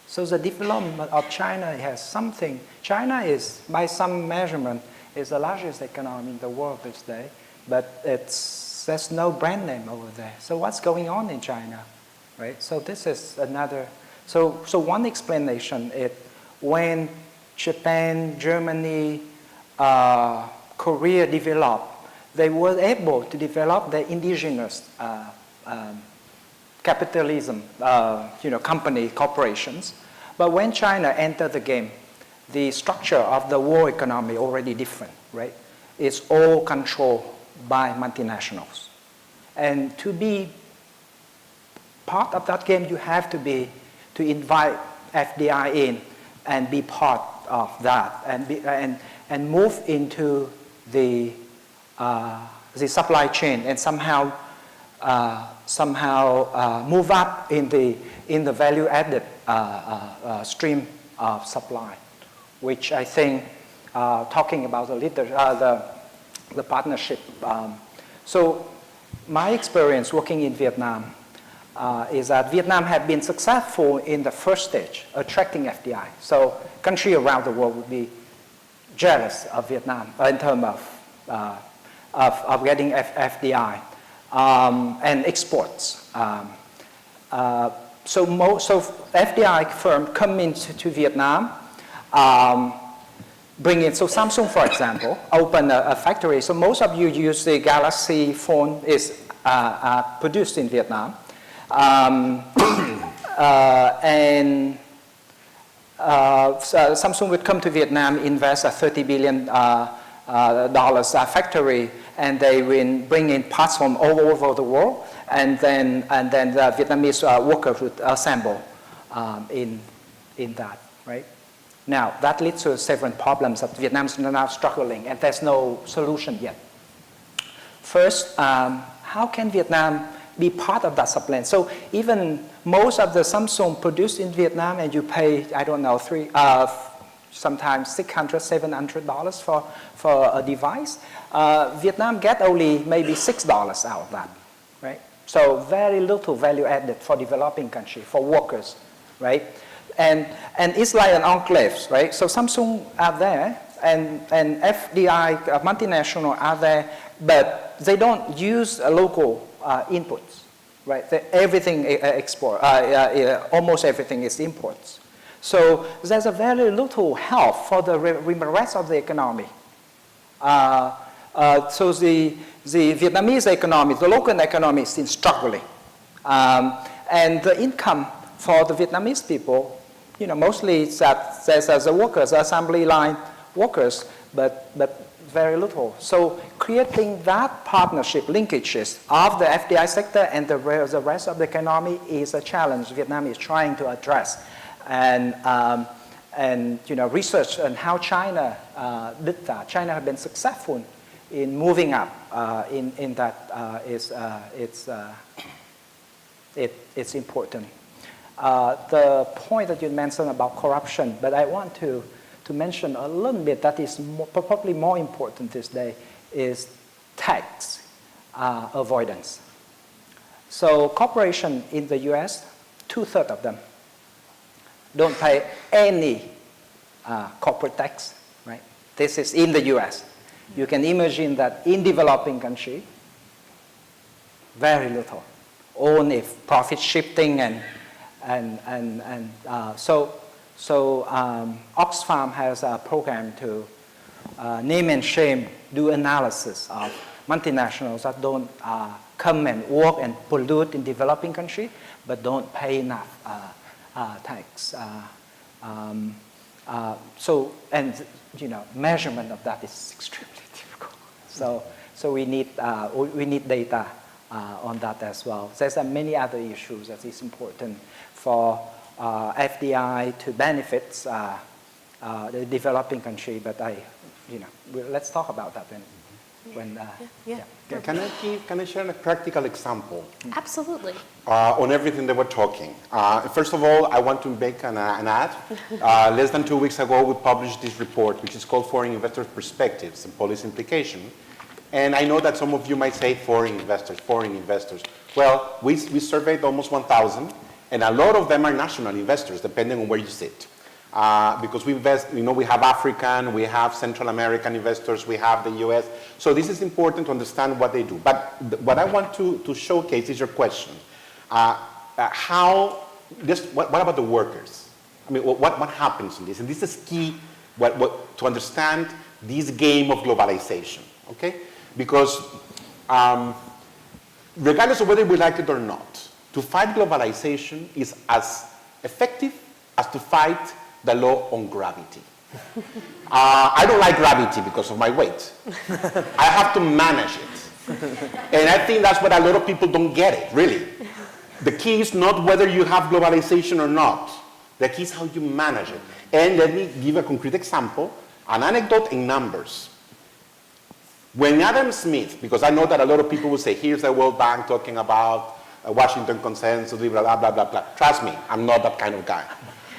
So the development of China has something. China is, by some measurement, is the largest economy in the world this day, but there's no brand name over there. So what's going on in China, right? So this is another. So one explanation is when Japan, Germany, Korea developed, they were able to develop their indigenous capitalism, corporations. But when China entered the game, the structure of the world economy already different, right? It's all controlled by multinationals. And to be part of that game, you have to invite FDI in and be part of that and move into the supply chain and somehow move up in the value-added stream of supply, which I think talking about the partnership. So my experience working in Vietnam is that Vietnam had been successful in the first stage, attracting FDI. So countries around the world would be jealous of Vietnam in terms of getting FDI and exports. So FDI firms come into Vietnam, bring in. So Samsung, for example, open a factory. So most of you use the Galaxy phone is produced in Vietnam. Samsung would come to Vietnam, invest a $30 billion factory, and they will bring in parts from all over the world, and then the Vietnamese workers would assemble in that, right? Now, that leads to several problems that Vietnam is now struggling, and there's no solution yet. First, how can Vietnam be part of that supply? So even most of the Samsung produced in Vietnam, and you pay, I don't know, sometimes $600, $700 for a device. Vietnam get only maybe $6 out of that, right? So very little value added for developing country, for workers, right? And it's like an enclave, right? So Samsung are there, and FDI multinational are there, but they don't use local inputs, right? Everything export, almost everything is imports. So there's a very little help for the rest of the economy. So the Vietnamese economy, the local economy is still struggling. And the income for the Vietnamese people, mostly it's as the workers, assembly line workers, but very little. So creating that partnership linkages of the FDI sector and the rest of the economy is a challenge Vietnam is trying to address. And research on how China did that. China has been successful in moving up in that it's important. The point that you mentioned about corruption, but I want to mention a little bit that is probably more important this day is tax avoidance. So corporations in the US, 2/3 of them don't pay any corporate tax, right? This is in the US. You can imagine that in developing country, very little, only profit shifting so Oxfam has a program to name and shame, do analysis of multinationals that don't come and work and pollute in developing country, but don't pay enough tax. Measurement of that is extremely difficult. So we need data on that as well. There's many other issues that is important for FDI to benefit the developing country, but let's talk about that when Can I share a practical example? Absolutely. On everything that we're talking. First of all, I want to make an ad. Less than 2 weeks ago, we published this report, which is called Foreign Investors' Perspectives and Policy Implication. And I know that some of you might say foreign investors. Well, we surveyed almost 1,000, and a lot of them are national investors, depending on where you sit. Because we invest, we have African, we have Central American investors, we have the US. So this is important to understand what they do. But what I want to showcase is your question. What about the workers? I mean, what happens in this? And this is key to understand this game of globalization, okay? Because regardless of whether we like it or not, to fight globalization is as effective as to fight the law on gravity. I don't like gravity because of my weight. I have to manage it. And I think that's what a lot of people don't get it, really. The key is not whether you have globalization or not. The key is how you manage it. And let me give a concrete example, an anecdote in numbers. When Adam Smith, because I know that a lot of people will say, here's the World Bank talking about Washington consensus, blah, blah, blah, blah, blah. Trust me, I'm not that kind of guy.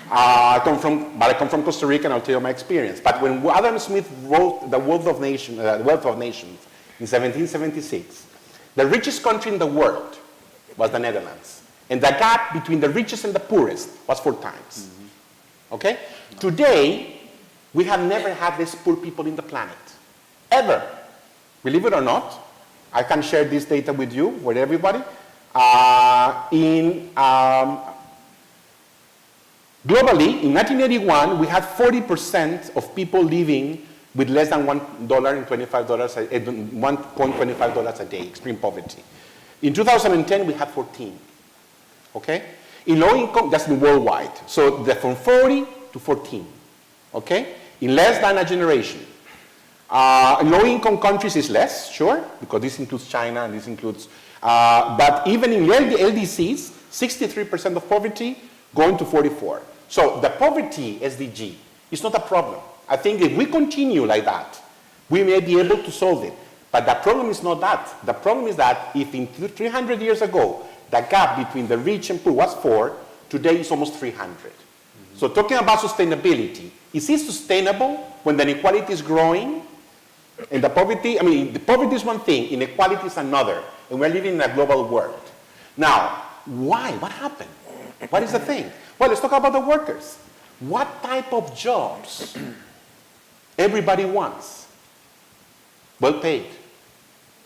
I come from Costa Rica, and I'll tell you my experience. But when Adam Smith wrote The Wealth of Nations in 1776, the richest country in the world was the Netherlands. And the gap between the richest and the poorest was 4 times. Okay? Today, we have never had these poor people in the planet. Ever. Believe it or not, I can share this data with you, with everybody. Globally, in 1981, we had 40% of people living with less than $1.25 a day, extreme poverty. In 2010, we had 14. Okay? In low income, that's worldwide. So they're from 40 to 14. Okay? In less than a generation. In low income countries is less, sure, because this includes China and this includes, but even in LDCs, 63% of poverty going to 44. So the poverty SDG is not a problem. I think if we continue like that, we may be able to solve it. But the problem is not that. The problem is that if in 300 years ago, the gap between the rich and poor was 4, today it's almost 300. So talking about sustainability, is it sustainable when the inequality is growing? And the poverty is one thing, inequality is another. And we're living in a global world. Now, why? What happened? What is the thing? Well, let's talk about the workers. What type of jobs everybody wants? Well paid,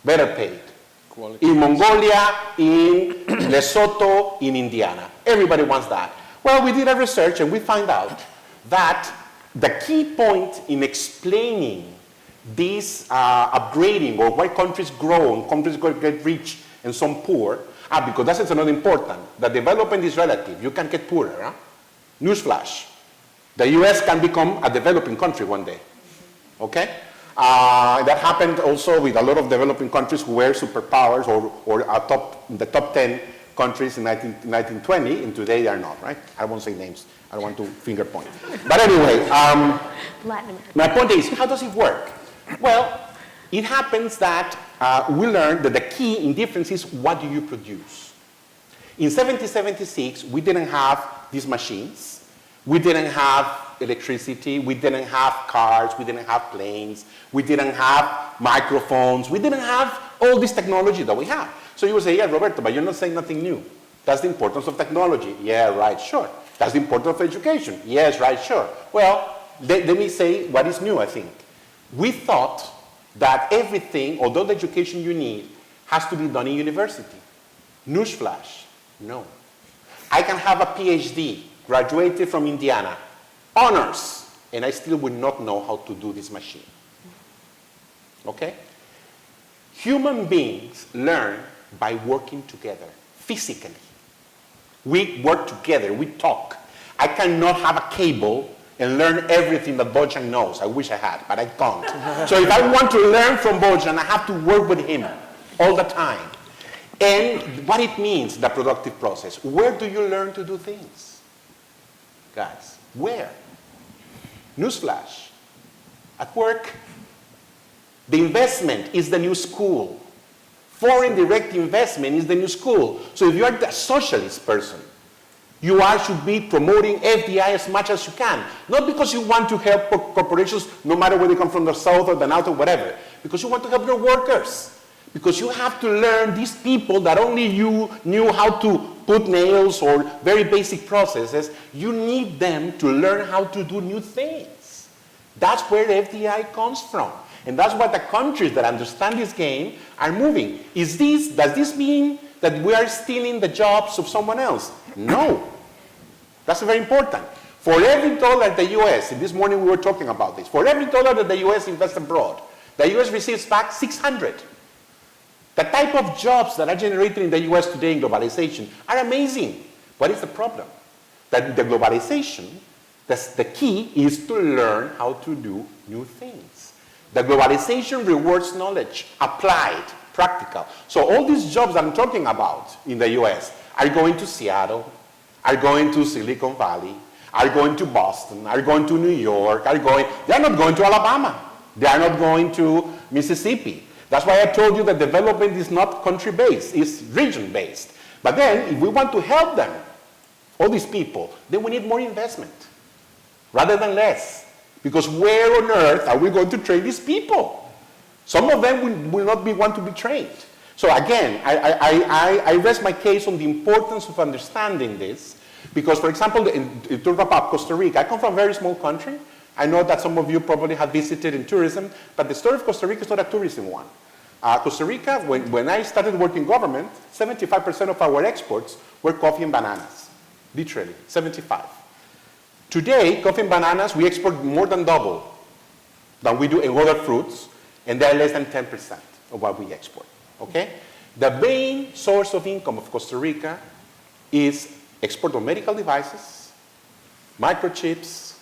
better paid. Quality. In Mongolia, in Lesotho, in Indiana. Everybody wants that. Well, we did a research and we found out that the key point in explaining this upgrading, or why countries grow and countries get rich and some poor, because that is another important. The development is relative. You can get poorer. Huh? Newsflash. The US can become a developing country one day. Okay? That happened also with a lot of developing countries who were superpowers or the top 10 countries in 1920, and today they are not, right? I won't say names. I don't want to finger point. But anyway, Latin America. my point is, how does it work? Well, it happens that we learned that the key in difference is what do you produce. In 1776, we didn't have these machines. We didn't have electricity. We didn't have cars. We didn't have planes. We didn't have microphones. We didn't have all this technology that we have. So you would say, yeah, Roberto, but you're not saying nothing new. That's the importance of technology. Yeah, right, sure. That's the importance of education. Yes, right, sure. Well, let me say what is new, I think. We thought that everything, although the education you need, has to be done in university. Newsflash, no. I can have a PhD, graduated from Indiana, honors, and I still would not know how to do this machine. Okay? Human beings learn by working together, physically. We work together, we talk. I cannot have a cable and learn everything that Bostjan knows. I wish I had, but I can't. So if I want to learn from Bostjan, I have to work with him all the time. And what it means, the productive process. Where do you learn to do things? Guys, where? Newsflash. At work. The investment is the new school. Foreign direct investment is the new school. So if you are the socialist person, you should be promoting FDI as much as you can. Not because you want to help corporations, no matter where they come from, the south or the north or whatever. Because you want to help your workers. Because you have to learn these people that only you knew how to put nails or very basic processes. You need them to learn how to do new things. That's where FDI comes from. And that's what the countries that understand this game are moving. Does this mean that we are stealing the jobs of someone else? No. That's very important. For every dollar the US, and this morning we were talking about this, for every dollar that the US invests abroad, the US receives back 600. The type of jobs that are generated in the US today in globalization are amazing. What is the problem? That the globalization, the key is to learn how to do new things. The globalization rewards knowledge, applied, practical. So all these jobs that I'm talking about in the US are going to Seattle, are going to Silicon Valley, are going to Boston, are going to New York, they're not going to Alabama. They are not going to Mississippi. That's why I told you that development is not country-based, it's region-based. But then, if we want to help them, all these people, then we need more investment, rather than less. Because where on earth are we going to train these people? Some of them will not want to be trained. So again, I rest my case on the importance of understanding this, because, for example, to wrap up, Costa Rica, I come from a very small country. I know that some of you probably have visited in tourism, but the story of Costa Rica is not a tourism one. Costa Rica, when I started working in government, 75% of our exports were coffee and bananas, literally, 75. Today, coffee and bananas, we export more than double than we do in other fruits, and they're less than 10% of what we export, okay? The main source of income of Costa Rica is export of medical devices, microchips,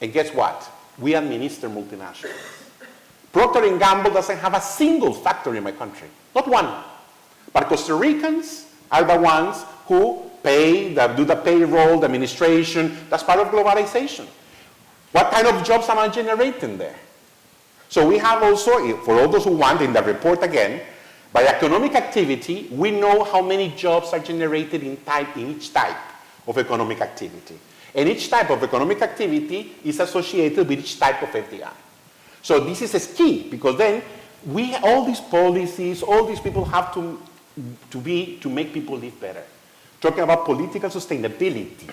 and guess what? We administer multinationals. Procter & Gamble doesn't have a single factory in my country, not one. But Costa Ricans are the ones who pay, do the payroll, the administration. That's part of globalization. What kind of jobs am I generating there? So we have also, for all those who want, in the report again, by economic activity, we know how many jobs are generated in each type of economic activity. And each type of economic activity is associated with each type of FDI. So this is key, because then all these policies, all these people have to make people live better. Talking about political sustainability,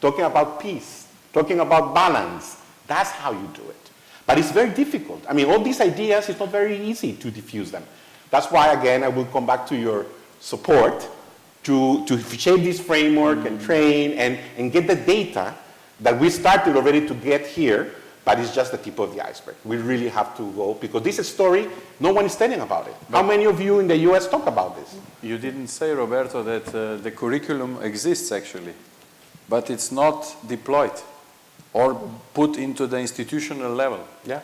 talking about peace, talking about balance, that's how you do it. But it's very difficult. I mean, all these ideas, it's not very easy to diffuse them. That's why, again, I will come back to your support to shape this framework and train and get the data that we started already to get here, but it's just the tip of the iceberg. We really have to go, because this is a story, no one is telling about it. How many of you in the US talk about this? You didn't say, Roberto, that the curriculum exists actually, but it's not deployed or put into the institutional level. Yeah.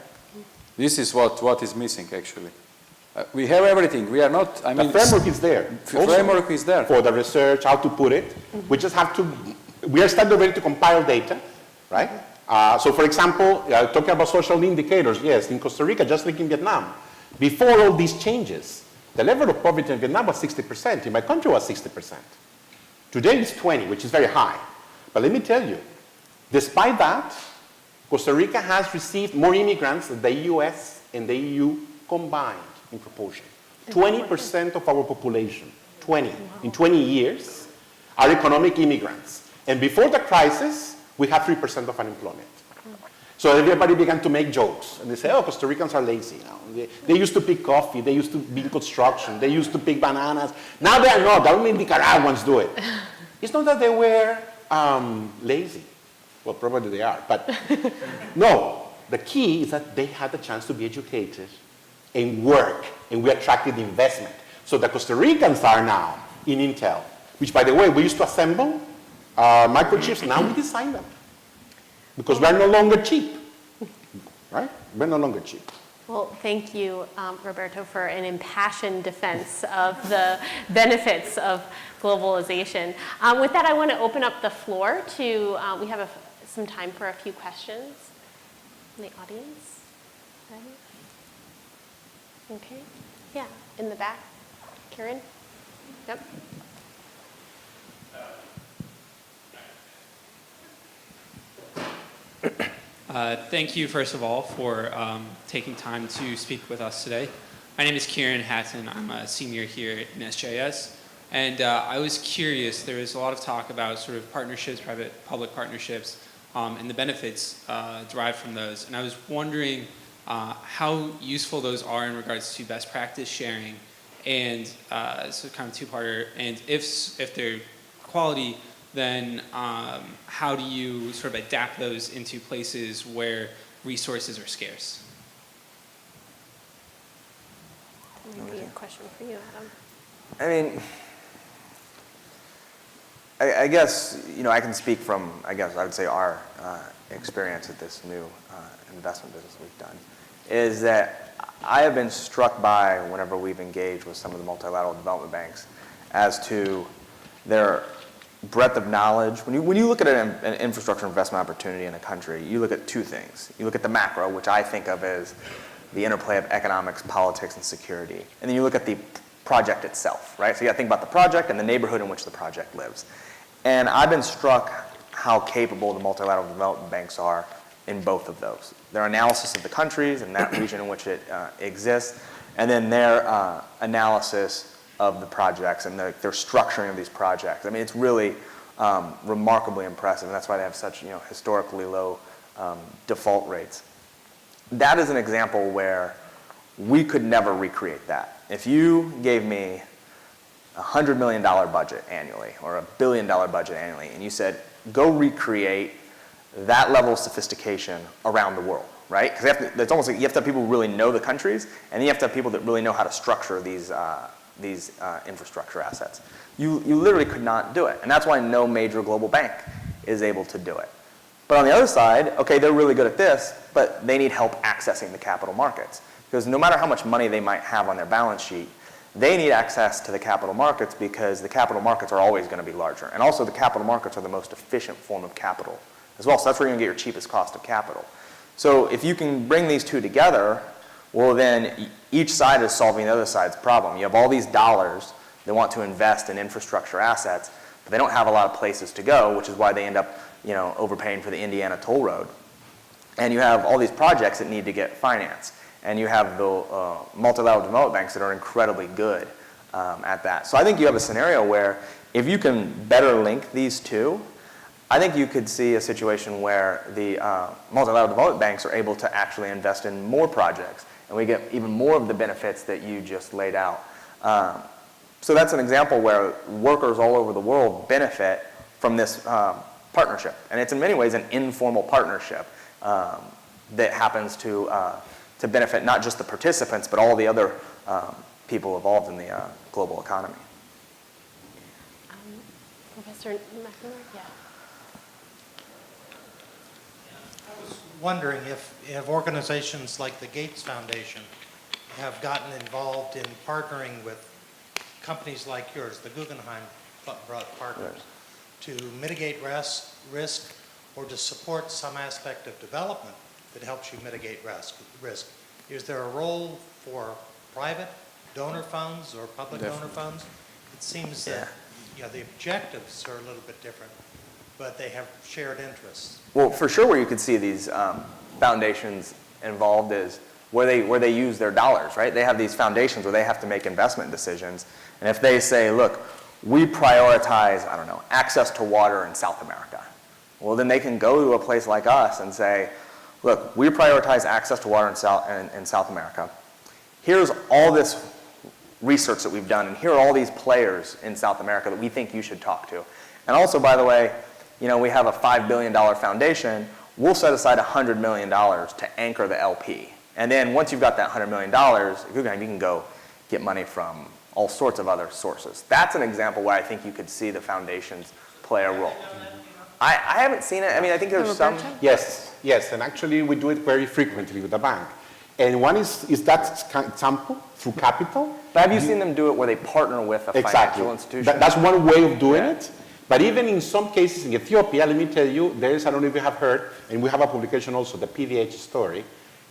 This is what is missing actually. We have everything. We are not, I mean, The framework is there. the framework is there. For the research, how to put it. We just have to, we are starting already to compile data, right? So for example, talking about social indicators, yes, in Costa Rica, just like in Vietnam, before all these changes, the level of poverty in Vietnam was 60%. In my country was 60%. Today it's 20, which is very high. But let me tell you, despite that, Costa Rica has received more immigrants than the US and the EU combined in proportion. 20% of our population, 20, in 20 years, are economic immigrants. And before the crisis, we had 3% of unemployment. So everybody began to make jokes. And they say, oh, Costa Ricans are lazy now. They used to pick coffee. They used to be in construction. They used to pick bananas. Now they are not. Only Nicaraguans do it. It's not that they were lazy. Well, probably they are. But no, the key is that they had the chance to be educated and work. And we attracted investment. So the Costa Ricans are now in Intel, which, by the way, we used to assemble microchips. Now we design them. Because we're no longer cheap, right? We're no longer cheap. Well, thank you, Roberto, for an impassioned defense of the benefits of globalization. With that, I want to open up the floor to, we have some time for a few questions in the audience. Ready? Okay. Yeah, in the back. Karen? Yep. Thank you, first of all, for taking time to speak with us today. My name is Kieran Hatton. I'm a senior here in SGIS. And I was curious, there was a lot of talk about sort of partnerships, private-public partnerships, and the benefits derived from those. And I was wondering how useful those are in regards to best practice sharing, and so kind of two-parter, and if they're quality, then how do you sort of adapt those into places where resources are scarce? Maybe a question for you, Adam. I mean, I guess, you know, I can speak from, I guess I would say our experience at this new investment business we've done, is that I have been struck by, whenever we've engaged with some of the multilateral development banks, as to their breadth of knowledge. When you look at an infrastructure investment opportunity in a country, you look at two things. You look at the macro, which I think of as the interplay of economics, politics, and security. And then you look at the project itself, right? So you got to think about the project and the neighborhood in which the project lives. And I've been struck how capable the multilateral development banks are in both of those. Their analysis of the countries and that region in which it exists, and then their analysis of the projects and their structuring of these projects. I mean, it's really remarkably impressive, and that's why they have such, you know, historically low default rates. That is an example where we could never recreate that. If you gave me a $100 million budget annually or a $1 billion budget annually, and you said, go recreate that level of sophistication around the world, right? Because it's almost like you have to have people who really know the countries, and then you have to have people that really know how to structure these infrastructure assets. You literally could not do it. And that's why no major global bank is able to do it. But on the other side, okay, they're really good at this, but they need help accessing the capital markets. Because no matter how much money they might have on their balance sheet, they need access to the capital markets because the capital markets are always going to be larger. And also the capital markets are the most efficient form of capital as well. So that's where you're going to get your cheapest cost of capital. So if you can bring these two together, well, then each side is solving the other side's problem. You have all these dollars that want to invest in infrastructure assets, but they don't have a lot of places to go, which is why they end up, you know, overpaying for the Indiana toll road. And you have all these projects that need to get financed. And you have the multilateral development banks that are incredibly good at that. So I think you have a scenario where if you can better link these two, I think you could see a situation where the multilateral development banks are able to actually invest in more projects, and we get even more of the benefits that you just laid out. So that's an example where workers all over the world benefit from this partnership. And it's in many ways an informal partnership that happens to benefit not just the participants, but all the other people involved in the global economy. Professor McNamara, yeah. I was wondering if organizations like the Gates Foundation have gotten involved in partnering with companies like yours, the Guggenheim partners, to mitigate risk or to support some aspect of development that helps you mitigate risk. Is there a role for private donor funds or public donor funds? It seems that the objectives are a little bit different, but they have shared interests. Well, for sure where you could see these foundations involved is where they use their dollars, right? They have these foundations where they have to make investment decisions. And if they say, look, we prioritize, I don't know, access to water in South America. Well, then they can go to a place like us and say, look, we prioritize access to water in South America. Here's all this research that we've done, and here are all these players in South America that we think you should talk to. And also, by the way, we have a $5 billion foundation. We'll set aside $100 million to anchor the LP. And then once you've got that $100 million, at Guggenheim, you can go get money from all sorts of other sources. That's an example where I think you could see the foundations play a role. I haven't seen it. I mean, I think there's some. Yes, and actually we do it very frequently with the bank. And one is that example through capital. But have you seen them do it where they partner with a financial institution? That's one way of doing it. But even in some cases in Ethiopia, let me tell you, I don't know if you have heard, and we have a publication also, the PVH story.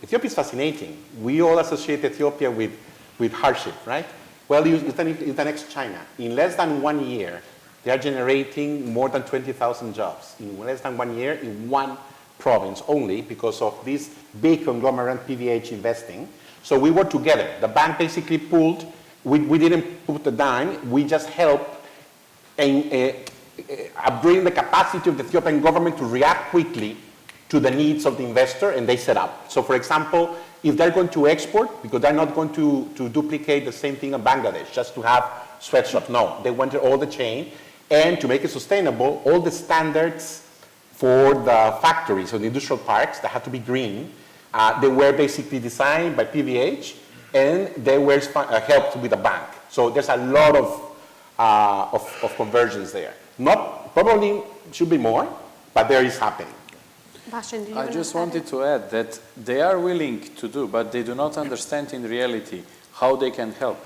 Ethiopia is fascinating. We all associate Ethiopia with hardship, right? Well, it's the next China. In less than 1 year, they are generating more than 20,000 jobs. In less than 1 year, in one province only, because of this big conglomerate PVH investing. So we were together. The bank basically pulled, we didn't put the dime, we just helped upgrade the capacity of the Ethiopian government to react quickly to the needs of the investor, and they set up. So for example, if they're going to export, because they're not going to duplicate the same thing in Bangladesh, just to have sweatshops. No, they wanted all the chain, and to make it sustainable, all the standards for the factories or the industrial parks that have to be green, they were basically designed by PVH, and they were helped with the bank. So there's a lot of conversions there. Probably should be more, but there is happening. Bostjan, I just wanted to add that they are willing to do, but they do not understand in reality how they can help.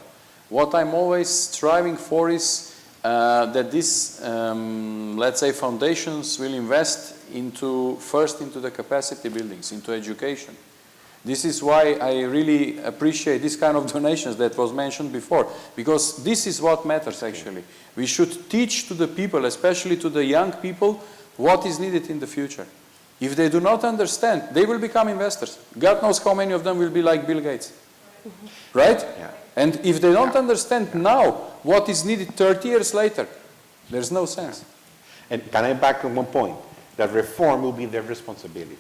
What I'm always striving for is that these, let's say, foundations will invest first into the capacity buildings, into education. This is why I really appreciate this kind of donations that was mentioned before, because this is what matters actually. We should teach to the people, especially to the young people, what is needed in the future. If they do not understand, they will become investors. God knows how many of them will be like Bill Gates. Right? Yeah. And if they don't understand now what is needed 30 years later, there's no sense. And can I back on one point? That reform will be their responsibility.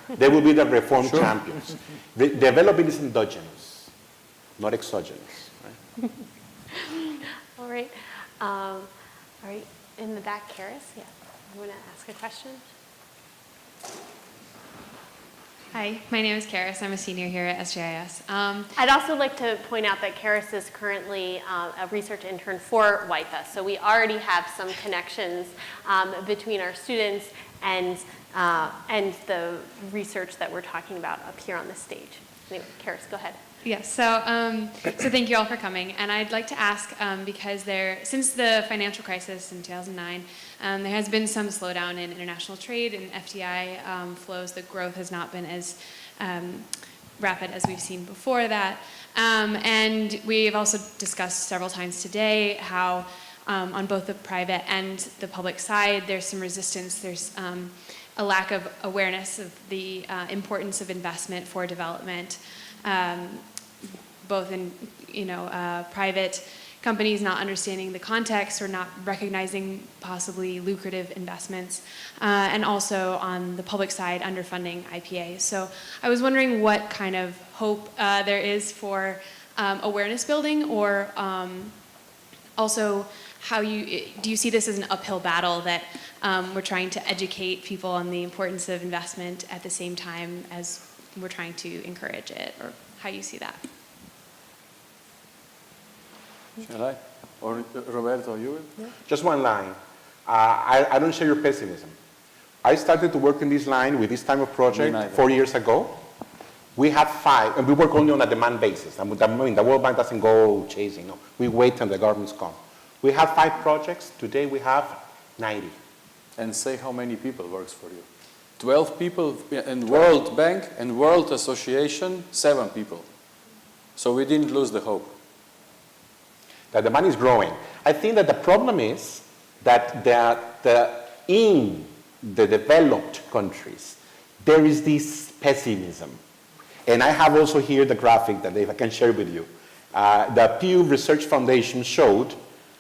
They will be the reform champions. Development is endogenous, not exogenous. Right? All right. In the back, Karis, yeah. You want to ask a question? Hi, my name is Karis. I'm a senior here at SGIS. I'd also like to point out that Karis is currently a research intern for WIPA, so we already have some connections between our students and the research that we're talking about up here on the stage. Anyway, Karis, go ahead. Yes, so thank you all for coming. And I'd like to ask, because since the financial crisis in 2009, there has been some slowdown in international trade and FDI flows. The growth has not been as rapid as we've seen before that. And we've also discussed several times today how on both the private and the public side, there's some resistance. There's a lack of awareness of the importance of investment for development. Both in, private companies not understanding the context or not recognizing possibly lucrative investments, and also on the public side, underfunding IPA. So I was wondering what kind of hope there is for awareness building or also, do you see this as an uphill battle that we're trying to educate people on the importance of investment at the same time as we're trying to encourage it, or how you see that? Shall I? Or Roberto, you will? Just one line. I don't share your pessimism. I started to work in this line with this type of project 4 years ago. We had 5, and we work only on a demand basis. I mean, the World Bank doesn't go chasing. No. We wait until the governments come. We have 5 projects. Today we have 90. And say how many people works for you. 12 people in World Bank and World Association, 7 people. So we didn't lose the hope. That the money is growing. I think that the problem is that in the developed countries, there is this pessimism. And I have also here the graphic that I can share with you. The Pew Research Foundation showed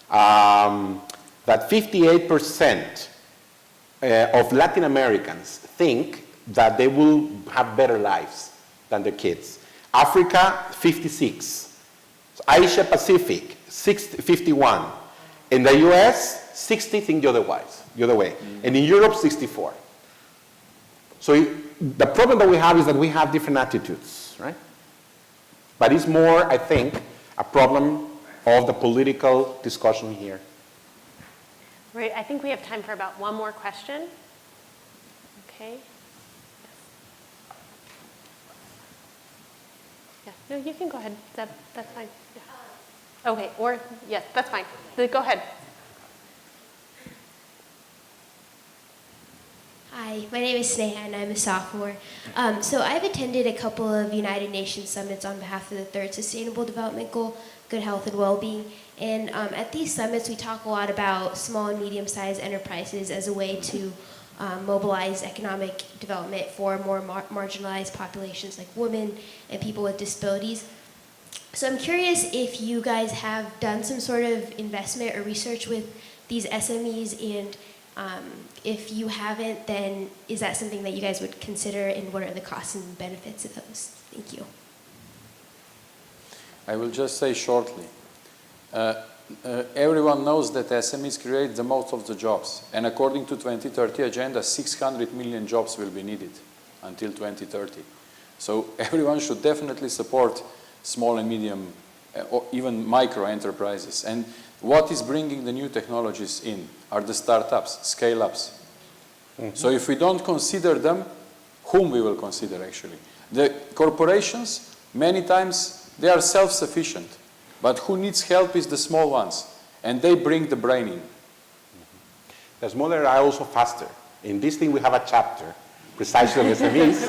that 58% of Latin Americans think that they will have better lives than their kids. Africa, 56. Asia Pacific, 51. In the US, 60 think the other way. And in Europe, 64. So the problem that we have is that we have different attitudes, right? But it's more, I think, a problem of the political discussion here. Right, I think we have time for about one more question. Okay. Yeah, no, you can go ahead. That's fine. Yeah. Okay, or, yes, that's fine. Go ahead. Hi, my name is Sneha and I'm a sophomore. So I've attended a couple of United Nations summits on behalf of the third Sustainable Development Goal, good health and well-being. And at these summits, we talk a lot about small and medium-sized enterprises as a way to mobilize economic development for more marginalized populations like women and people with disabilities. So I'm curious if you guys have done some sort of investment or research with these SMEs, and if you haven't, then is that something that you guys would consider, and what are the costs and benefits of those? Thank you. I will just say shortly. Everyone knows that SMEs create the most of the jobs, and according to 2030 agenda, 600 million jobs will be needed until 2030. So everyone should definitely support small and medium, or even micro enterprises. And what is bringing the new technologies in are the startups, scale-ups. So if we don't consider them, whom we will consider actually? The corporations, many times, they are self-sufficient. But who needs help is the small ones. And they bring the brain in. The smaller are also faster. In this thing, we have a chapter precisely on SMEs.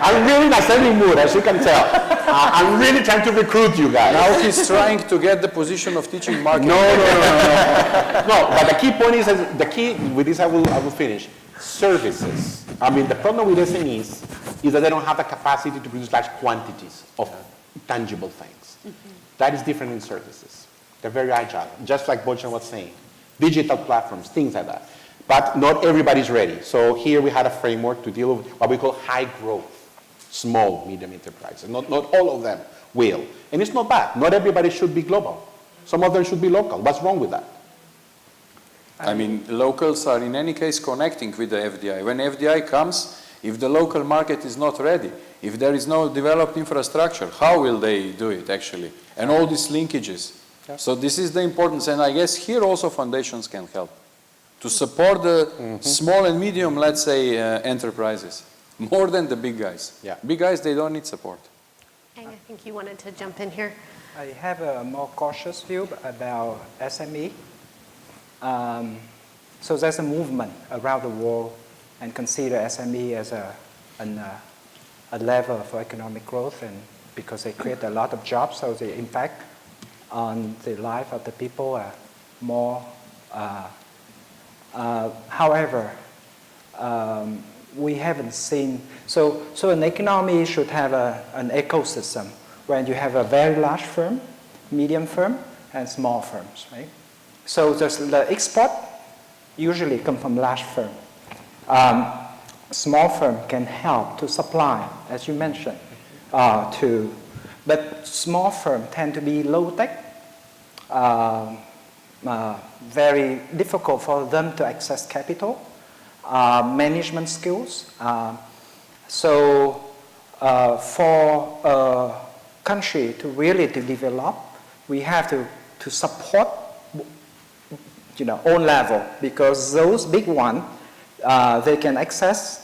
I'm really in a selling mood, as you can tell. I'm really trying to recruit you guys. Now he's trying to get the position of teaching marketing. No. No, but the key point is, the key, with this I will finish, services. I mean, the problem with SMEs is that they don't have the capacity to produce large quantities of tangible things. That is different in services. They're very agile, just like Bostjan was saying. Digital platforms, things like that. But not everybody's ready. So here we had a framework to deal with what we call high growth, small, medium enterprises. Not all of them will. And it's not bad. Not everybody should be global. Some of them should be local. What's wrong with that? I mean, locals are in any case connecting with the FDI. When FDI comes, if the local market is not ready, if there is no developed infrastructure, how will they do it actually? And all these linkages. Yeah. So this is the importance, and I guess here also foundations can help to support the small and medium, let's say, enterprises, more than the big guys. Yeah. Big guys, they don't need support. And I think you wanted to jump in here. I have a more cautious view about SME. So there's a movement around the world and consider SME as a lever for economic growth, and because they create a lot of jobs, so the impact on the life of the people are more. However, we haven't seen, so an economy should have an ecosystem when you have a very large firm, medium firm, and small firms, right? So the export usually come from large firm. Small firm can help to supply, as you mentioned, but small firm tend to be low tech, very difficult for them to access capital, management skills. So for a country to really to develop, we have to support own level, because those big ones, they can access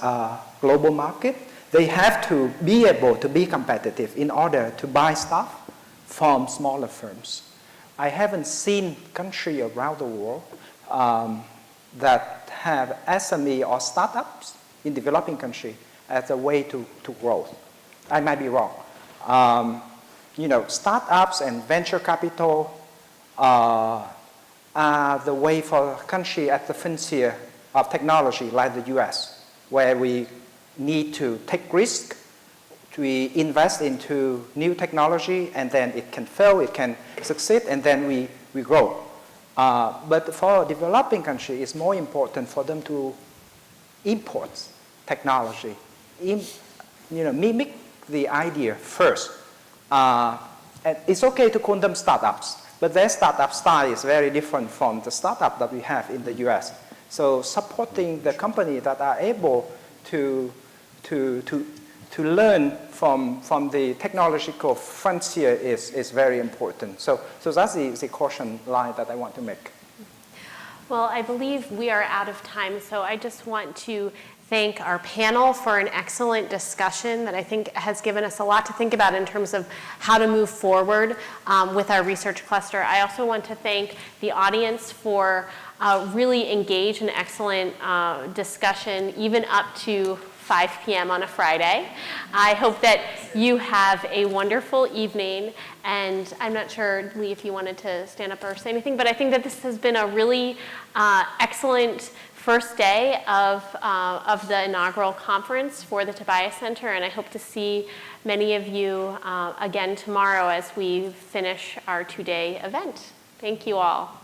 global market. They have to be able to be competitive in order to buy stuff from smaller firms. I haven't seen country around the world that have SME or startups in developing country as a way to growth. I might be wrong. Startups and venture capital are the way for a country at the frontier of technology like the US, where we need to take risk, we invest into new technology, and then it can fail, it can succeed, and then we grow. But for a developing country, it's more important for them to import technology, mimic the idea first. And it's okay to call them startups, but their startup style is very different from the startup that we have in the US. So supporting the company that are able to learn from the technological frontier is very important. So that's the caution line that I want to make. Well, I believe we are out of time, so I just want to thank our panel for an excellent discussion that I think has given us a lot to think about in terms of how to move forward with our research cluster. I also want to thank the audience for really engaged and excellent discussion, even up to 5 p.m. on a Friday. I hope that you have a wonderful evening, and I'm not sure, Lee, if you wanted to stand up or say anything, but I think that this has been a really excellent first day of the inaugural conference for the Tobias Center, and I hope to see many of you again tomorrow as we finish our 2-day event. Thank you all.